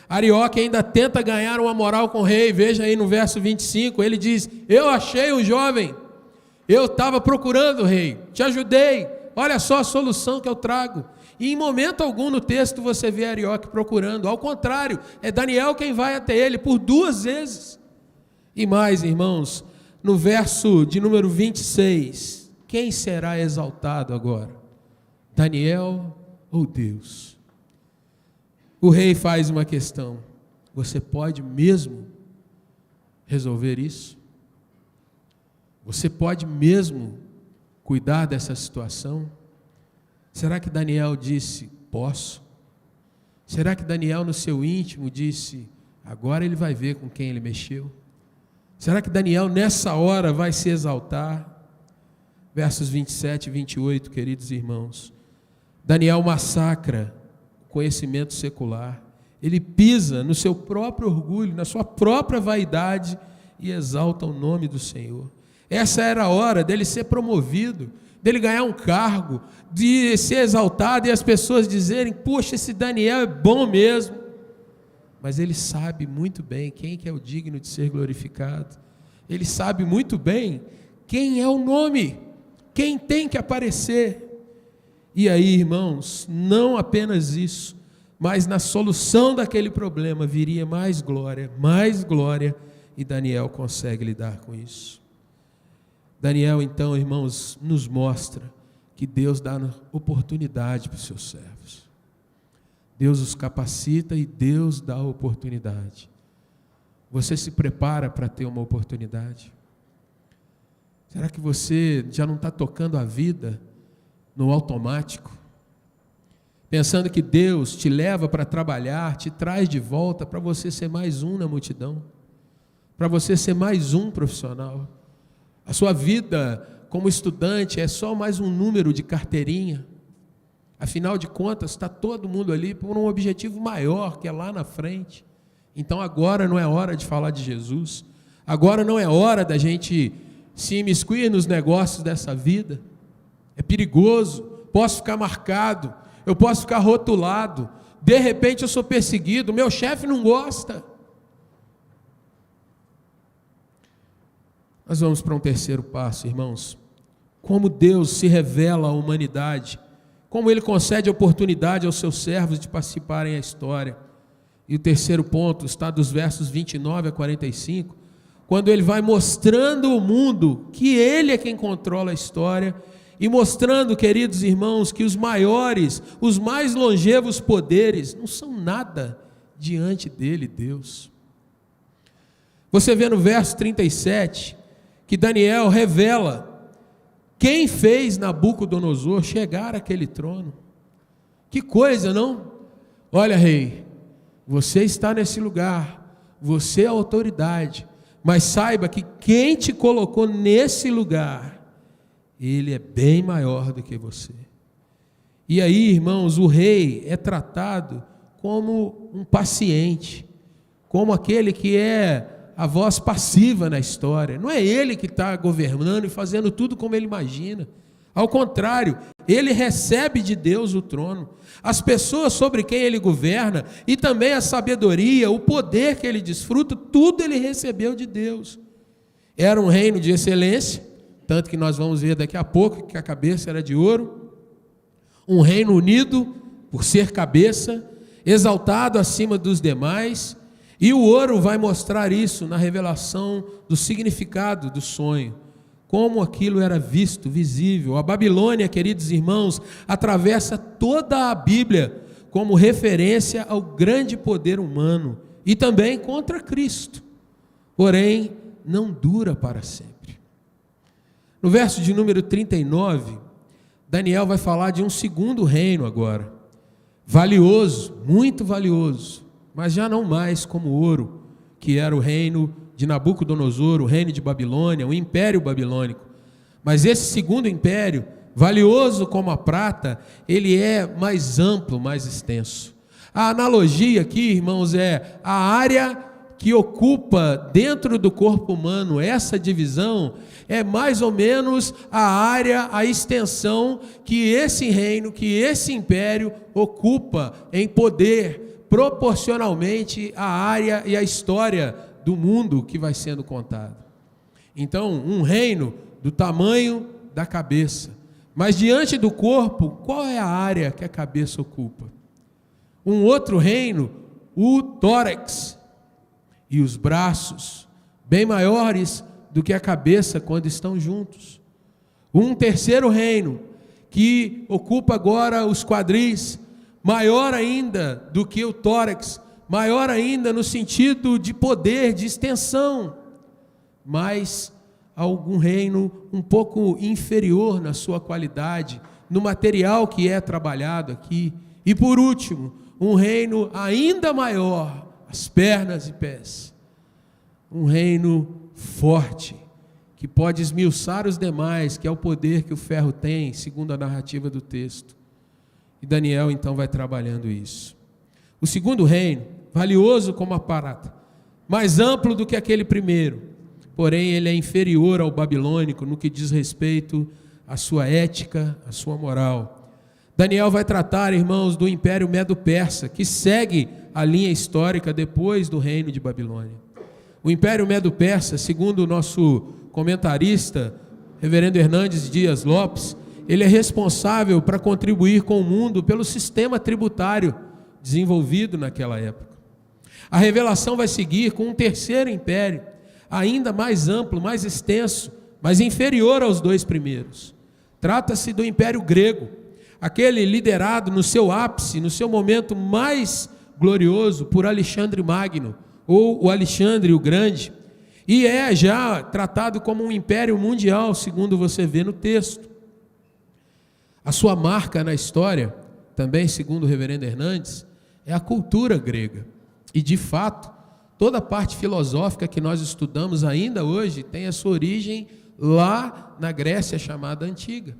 A: Arioque ainda tenta ganhar uma moral com o rei. Veja aí no verso 25, ele diz: eu achei um jovem, eu estava procurando o rei, te ajudei, olha só a solução que eu trago. E em momento algum no texto você vê Arioque procurando, ao contrário, é Daniel quem vai até ele por 2 vezes. E mais, irmãos, no verso de número 26, quem será exaltado agora? Daniel ou Deus? O rei faz uma questão: você pode mesmo resolver isso? Você pode mesmo cuidar dessa situação? Será que Daniel disse: posso? Será que Daniel no seu íntimo disse: agora ele vai ver com quem ele mexeu? Será que Daniel nessa hora vai se exaltar? Versos 27 e 28, queridos irmãos. Daniel massacra o conhecimento secular. Ele pisa no seu próprio orgulho, na sua própria vaidade e exalta o nome do Senhor. Essa era a hora dele ser promovido, dele ganhar um cargo, de ser exaltado e as pessoas dizerem: poxa, esse Daniel é bom mesmo. Mas ele sabe muito bem quem que é o digno de ser glorificado. Ele sabe muito bem quem é o nome, quem tem que aparecer. E aí, irmãos, não apenas isso, mas na solução daquele problema viria mais glória, e Daniel consegue lidar com isso. Daniel, então, irmãos, nos mostra que Deus dá oportunidade para os seus servos. Deus os capacita e Deus dá a oportunidade. Você se prepara para ter uma oportunidade? Será que você já não está tocando a vida no automático? Pensando que Deus te leva para trabalhar, te traz de volta para você ser mais um na multidão, para você ser mais um profissional. A sua vida como estudante é só mais um número de carteirinha. Afinal de contas, está todo mundo ali por um objetivo maior, que é lá na frente. Então agora não é hora de falar de Jesus. Agora não é hora da gente se imiscuir nos negócios dessa vida. É perigoso, posso ficar marcado, eu posso ficar rotulado. De repente eu sou perseguido, meu chefe não gosta. Nós vamos para um terceiro passo, irmãos. Como Deus se revela à humanidade, como Ele concede oportunidade aos seus servos de participarem da história. E o terceiro ponto está dos versos 29 a 45, quando Ele vai mostrando ao mundo que Ele é quem controla a história, e mostrando, queridos irmãos, que os maiores, os mais longevos poderes não são nada diante dele, Deus. Você vê no verso 37 que Daniel revela quem fez Nabucodonosor chegar àquele trono. Que coisa, não? Olha, rei, você está nesse lugar, você é a autoridade, mas saiba que quem te colocou nesse lugar, ele é bem maior do que você. E aí, irmãos, o rei é tratado como um paciente, como aquele que é a voz passiva na história. Não é ele que está governando e fazendo tudo como ele imagina. Ao contrário, ele recebe de Deus o trono, as pessoas sobre quem ele governa e também a sabedoria, o poder que ele desfruta, tudo ele recebeu de Deus. Era um reino de excelência, tanto que nós vamos ver daqui a pouco que a cabeça era de ouro. Um reino unido por ser cabeça, exaltado acima dos demais, e o ouro vai mostrar isso na revelação do significado do sonho. Como aquilo era visto, visível. A Babilônia, queridos irmãos, atravessa toda a Bíblia como referência ao grande poder humano e também contra Cristo. Porém, não dura para sempre. No verso de número 39, Daniel vai falar de um segundo reino agora. Valioso, muito valioso, mas já não mais como ouro, que era o reino de Nabucodonosor, o reino de Babilônia, o império babilônico. Mas esse segundo império, valioso como a prata, ele é mais amplo, mais extenso. A analogia aqui, irmãos, é a área que ocupa dentro do corpo humano, essa divisão, é mais ou menos a área, a extensão que esse reino, que esse império ocupa em poder, proporcionalmente à área e à história do mundo que vai sendo contado. Então, um reino do tamanho da cabeça. Mas diante do corpo, qual é a área que a cabeça ocupa? Um outro reino, o tórax, e os braços, bem maiores do que a cabeça quando estão juntos. Um terceiro reino, que ocupa agora os quadris, maior ainda do que o tórax, maior ainda no sentido de poder, de extensão, mas algum reino um pouco inferior na sua qualidade, no material que é trabalhado aqui. E por último, um reino ainda maior, as pernas e pés. Um reino forte, que pode esmiuçar os demais, que é o poder que o ferro tem, segundo a narrativa do texto. E Daniel então vai trabalhando isso. O segundo reino, valioso como a prata, mais amplo do que aquele primeiro, porém ele é inferior ao babilônico no que diz respeito à sua ética, à sua moral. Daniel vai tratar, irmãos, do Império Medo-Persa, que segue a linha histórica depois do reino de Babilônia. O Império Medo-Persa, segundo o nosso comentarista, reverendo Hernandes Dias Lopes, ele é responsável para contribuir com o mundo pelo sistema tributário desenvolvido naquela época. A revelação vai seguir com um terceiro império, ainda mais amplo, mais extenso, mas inferior aos dois primeiros. Trata-se do Império Grego, aquele liderado no seu ápice, no seu momento mais glorioso por Alexandre Magno, ou o Alexandre o Grande, e é já tratado como um império mundial, segundo você vê no texto. A sua marca na história, também segundo o reverendo Hernandes, é a cultura grega. E de fato, toda a parte filosófica que nós estudamos ainda hoje tem a sua origem lá na Grécia chamada Antiga.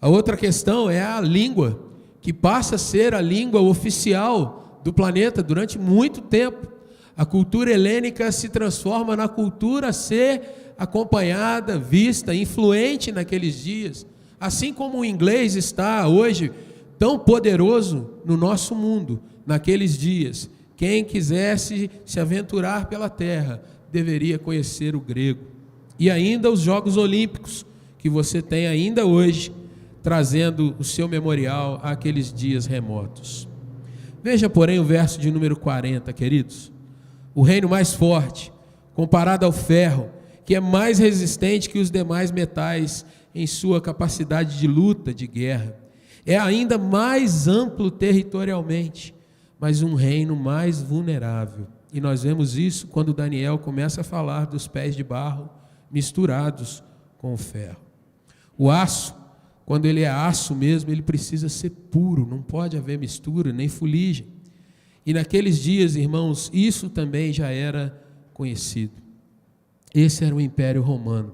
A: A outra questão é a língua, que passa a ser a língua oficial do planeta durante muito tempo. A cultura helênica se transforma na cultura a ser acompanhada, vista, influente naqueles dias. Assim como o inglês está hoje tão poderoso no nosso mundo, naqueles dias, quem quisesse se aventurar pela terra deveria conhecer o grego. E ainda os Jogos Olímpicos, que você tem ainda hoje, trazendo o seu memorial àqueles dias remotos. Veja, porém, o verso de número 40, queridos. O reino mais forte, comparado ao ferro, que é mais resistente que os demais metais em sua capacidade de luta, de guerra. É ainda mais amplo territorialmente, mas um reino mais vulnerável. E nós vemos isso quando Daniel começa a falar dos pés de barro misturados com o ferro. O aço, quando ele é aço mesmo, ele precisa ser puro, não pode haver mistura, nem fuligem. E naqueles dias, irmãos, isso também já era conhecido. Esse era o Império Romano,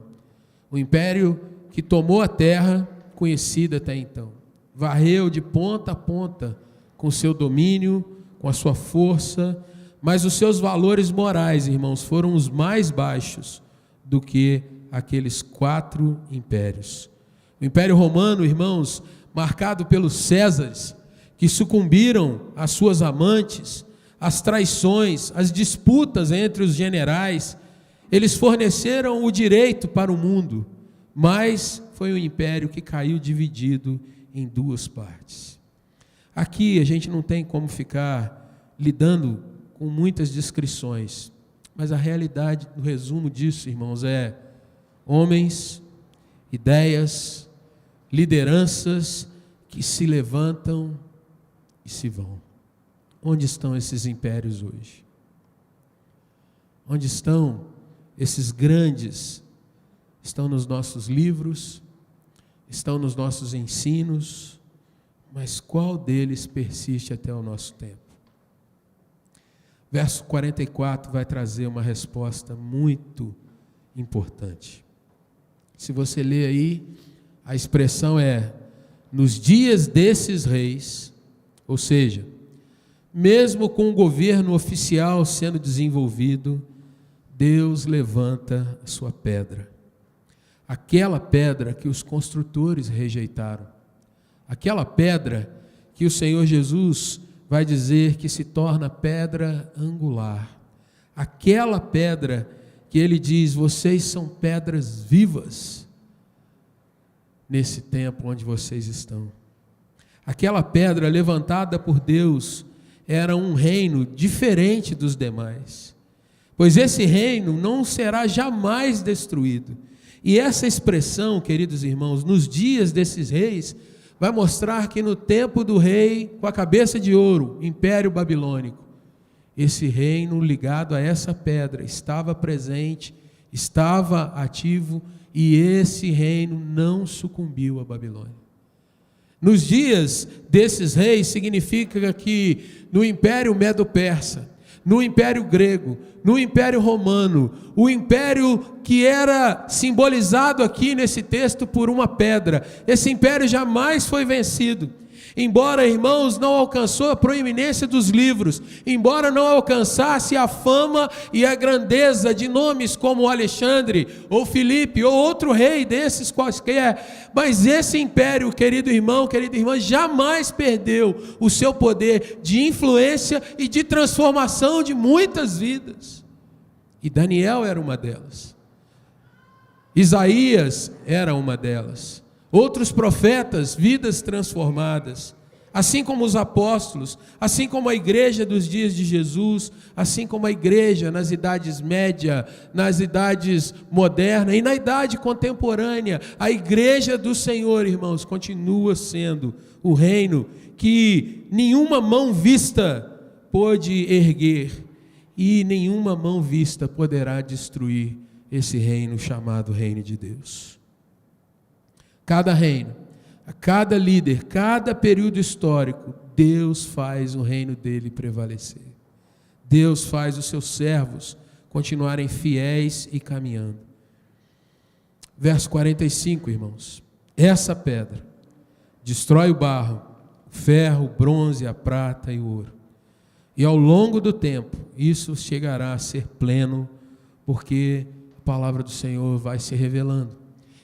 A: o império que tomou a terra conhecida até então. Varreu de ponta a ponta com seu domínio, com a sua força, mas os seus valores morais, irmãos, foram os mais baixos do que aqueles 4 impérios. O Império Romano, irmãos, marcado pelos Césares, que sucumbiram às suas amantes, às traições, às disputas entre os generais, eles forneceram o direito para o mundo, mas foi um império que caiu dividido em 2 partes. Aqui a gente não tem como ficar lidando com muitas descrições, mas a realidade, o resumo disso, irmãos, é homens, ideias, lideranças que se levantam e se vão. Onde estão esses impérios hoje? Onde estão esses grandes? Estão nos nossos livros, estão nos nossos ensinos, mas qual deles persiste até o nosso tempo? Verso 44 vai trazer uma resposta muito importante. Se você ler aí, a expressão é: nos dias desses reis, ou seja, mesmo com o governo oficial sendo desenvolvido, Deus levanta a sua pedra. Aquela pedra que os construtores rejeitaram. Aquela pedra que o Senhor Jesus vai dizer que se torna pedra angular. Aquela pedra que ele diz: vocês são pedras vivas nesse tempo onde vocês estão. Aquela pedra levantada por Deus era um reino diferente dos demais, pois esse reino não será jamais destruído. E essa expressão, queridos irmãos, nos dias desses reis, vai mostrar que no tempo do rei com a cabeça de ouro, Império Babilônico, esse reino ligado a essa pedra estava presente, estava ativo, e esse reino não sucumbiu à Babilônia. Nos dias desses reis significa que no Império Medo-Persa, no Império Grego, no Império Romano, o império que era simbolizado aqui nesse texto por uma pedra, esse império jamais foi vencido. Embora, irmãos, não alcançou a proeminência dos livros, embora não alcançasse a fama e a grandeza de nomes como Alexandre, ou Filipe, ou outro rei desses quaisquer, mas esse império, querido irmão, querida irmã, jamais perdeu o seu poder de influência e de transformação de muitas vidas. E Daniel era uma delas. Isaías era uma delas. Outros profetas, vidas transformadas, assim como os apóstolos, assim como a igreja dos dias de Jesus, assim como a igreja nas idades média, nas idades modernas e na idade contemporânea, a igreja do Senhor, irmãos, continua sendo o reino que nenhuma mão vista pôde erguer e nenhuma mão vista poderá destruir esse reino chamado Reino de Deus. Cada reino, cada líder, cada período histórico, Deus faz o reino dele prevalecer. Deus faz os seus servos continuarem fiéis e caminhando. Verso 45, irmãos. Essa pedra destrói o barro, o ferro, o bronze, a prata e o ouro. E ao longo do tempo, isso chegará a ser pleno, porque a palavra do Senhor vai se revelando.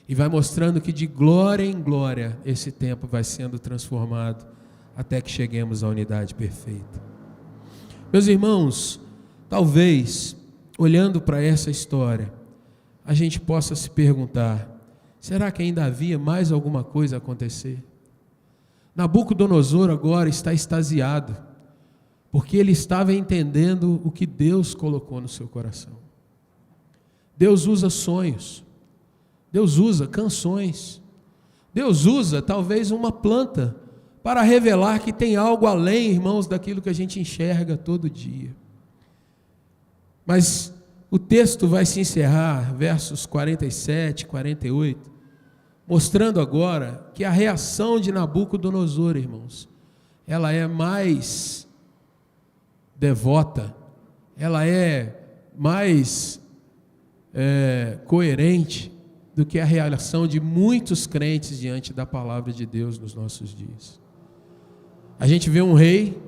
A: E vai mostrando que de glória em glória esse tempo vai sendo transformado até que cheguemos à unidade perfeita. Meus irmãos, talvez, olhando para essa história, a gente possa se perguntar: será que ainda havia mais alguma coisa a acontecer? Nabucodonosor agora está extasiado, porque ele estava entendendo o que Deus colocou no seu coração. Deus usa sonhos. Deus usa canções, Deus usa talvez uma planta para revelar que tem algo além, irmãos, daquilo que a gente enxerga todo dia. Mas o texto vai se encerrar, versos 47, 48, mostrando agora que a reação de Nabucodonosor, irmãos, ela é mais devota, ela é mais coerente do que a reação de muitos crentes diante da palavra de Deus nos nossos dias. A gente vê um rei,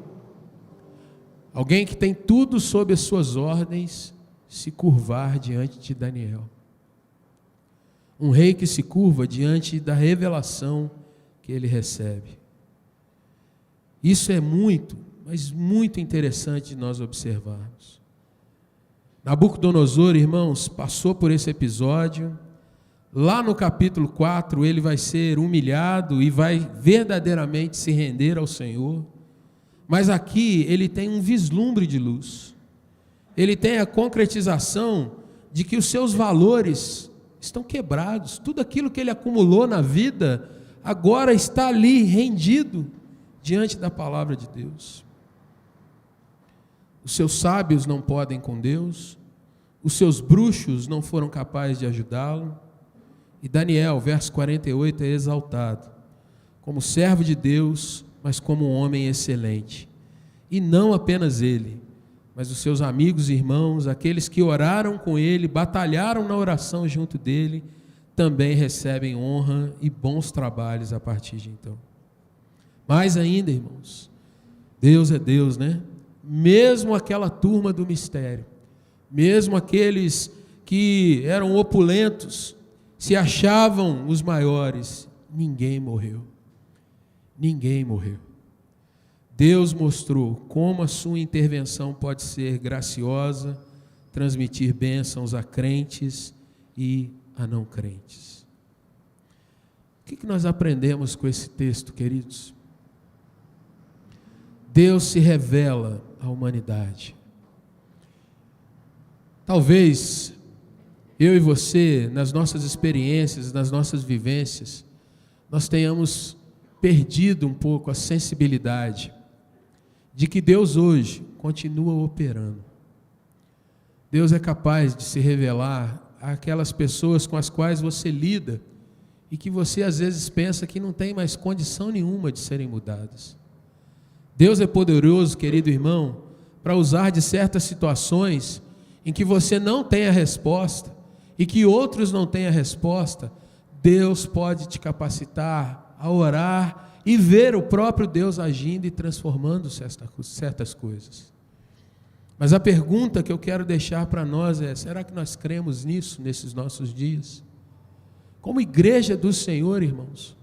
A: alguém que tem tudo sob as suas ordens, se curvar diante de Daniel. Um rei que se curva diante da revelação que ele recebe. Isso é muito, mas muito interessante de nós observarmos. Nabucodonosor, irmãos, passou por esse episódio. Lá no capítulo 4, ele vai ser humilhado e vai verdadeiramente se render ao Senhor. Mas aqui ele tem um vislumbre de luz. Ele tem a concretização de que os seus valores estão quebrados. Tudo aquilo que ele acumulou na vida, agora está ali rendido diante da palavra de Deus. Os seus sábios não podem com Deus, os seus bruxos não foram capazes de ajudá-lo. E Daniel, verso 48, é exaltado como servo de Deus, mas como um homem excelente. E não apenas ele, mas os seus amigos e irmãos, aqueles que oraram com ele, batalharam na oração junto dele, também recebem honra e bons trabalhos a partir de então. Mais ainda, irmãos, Deus é Deus, né? Mesmo aquela turma do mistério, mesmo aqueles que eram opulentos, se achavam os maiores, ninguém morreu. Ninguém morreu. Deus mostrou como a sua intervenção pode ser graciosa, transmitir bênçãos a crentes e a não crentes. O que nós aprendemos com esse texto, queridos? Deus se revela à humanidade. Talvez eu e você, nas nossas experiências, nas nossas vivências, nós tenhamos perdido um pouco a sensibilidade de que Deus hoje continua operando. Deus é capaz de se revelar àquelas pessoas com as quais você lida e que você às vezes pensa que não tem mais condição nenhuma de serem mudadas. Deus é poderoso, querido irmão, para usar de certas situações em que você não tem a resposta e que outros não têm a resposta. Deus pode te capacitar a orar e ver o próprio Deus agindo e transformando certas coisas. Mas a pergunta que eu quero deixar para nós é: será que nós cremos nisso nesses nossos dias? Como igreja do Senhor, irmãos,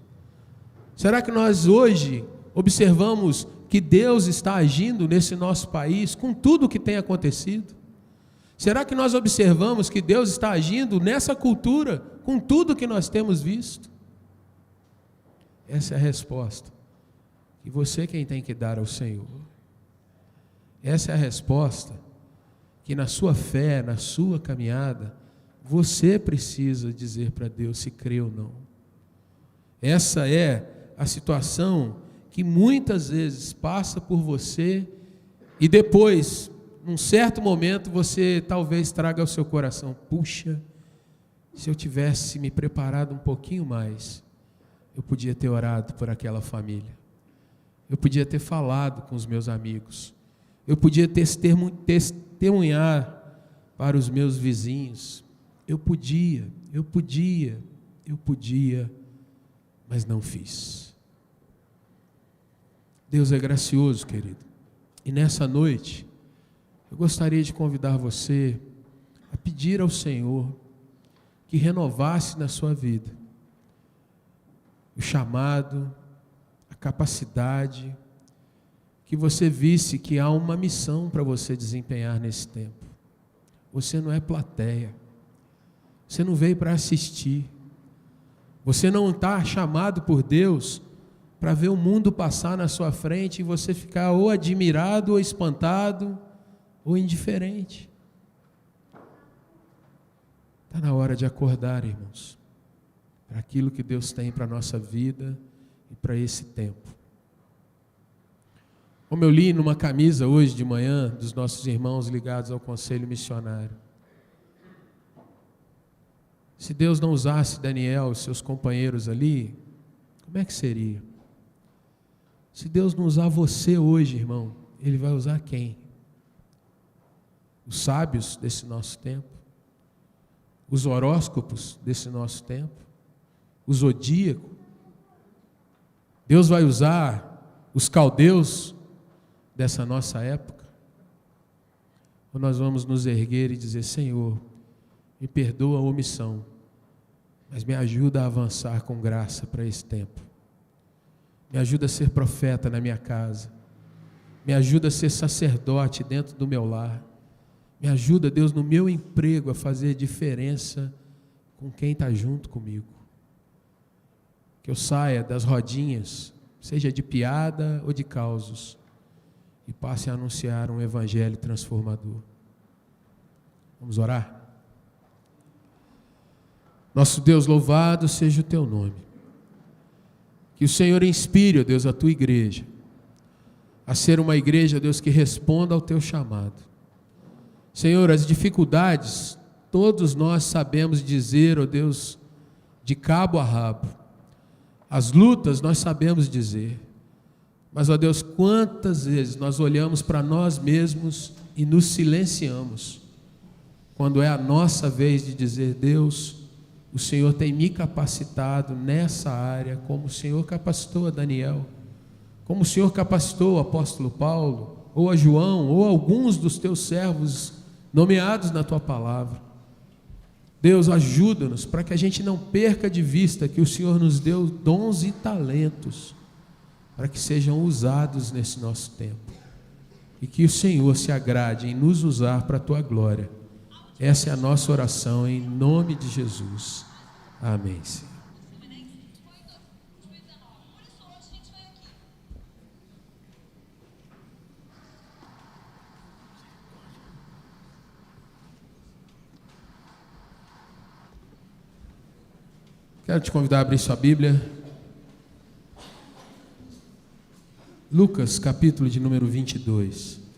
A: será que nós hoje observamos que Deus está agindo nesse nosso país com tudo o que tem acontecido? Será que nós observamos que Deus está agindo nessa cultura com tudo o que nós temos visto? Essa é a resposta que você quem tem que dar ao Senhor. Essa é a resposta que na sua fé, na sua caminhada, você precisa dizer para Deus se crê ou não. Essa é a situação que muitas vezes passa por você e depois, num certo momento, você talvez traga ao seu coração: puxa, se eu tivesse me preparado um pouquinho mais, eu podia ter orado por aquela família, eu podia ter falado com os meus amigos, eu podia testemunhar para os meus vizinhos, eu podia, mas não fiz. Deus é gracioso, querido, e nessa noite eu gostaria de convidar você a pedir ao Senhor que renovasse na sua vida o chamado, a capacidade, que você visse que há uma missão para você desempenhar nesse tempo. Você não é plateia, você não veio para assistir, você não está chamado por Deus para ver o mundo passar na sua frente e você ficar ou admirado, ou espantado, ou indiferente. Está na hora de acordar, irmãos, para aquilo que Deus tem para a nossa vida e para esse tempo. Como eu li numa camisa hoje de manhã dos nossos irmãos ligados ao Conselho Missionário, se Deus não usasse Daniel e seus companheiros ali, como é que seria? Se Deus não usar você hoje, irmão, Ele vai usar quem? Os sábios desse nosso tempo? Os horóscopos desse nosso tempo? O zodíaco? Deus vai usar os caldeus dessa nossa época? Ou nós vamos nos erguer e dizer: Senhor, me perdoa a omissão, mas me ajuda a avançar com graça para esse tempo. Me ajuda a ser profeta na minha casa. Me ajuda a ser sacerdote dentro do meu lar. Me ajuda, Deus, no meu emprego a fazer diferença com quem está junto comigo. Que eu saia das rodinhas, seja de piada ou de causos, e passe a anunciar um evangelho transformador. Vamos orar? Nosso Deus, louvado seja o teu nome. Que o Senhor inspire, ó Deus, a tua igreja a ser uma igreja, ó Deus, que responda ao teu chamado. Senhor, as dificuldades, todos nós sabemos dizer, ó Deus, de cabo a rabo. As lutas nós sabemos dizer. Mas, ó Deus, quantas vezes nós olhamos para nós mesmos e nos silenciamos, quando é a nossa vez de dizer: Deus, o Senhor tem me capacitado nessa área, como o Senhor capacitou a Daniel, como o Senhor capacitou o apóstolo Paulo, ou a João, ou alguns dos teus servos nomeados na tua palavra. Deus, ajuda-nos para que a gente não perca de vista que o Senhor nos deu dons e talentos para que sejam usados nesse nosso tempo, e que o Senhor se agrade em nos usar para a tua glória. Essa é a nossa oração em nome de Jesus. Amém, Senhor. Quero te convidar a abrir sua Bíblia. Lucas, capítulo de número 22.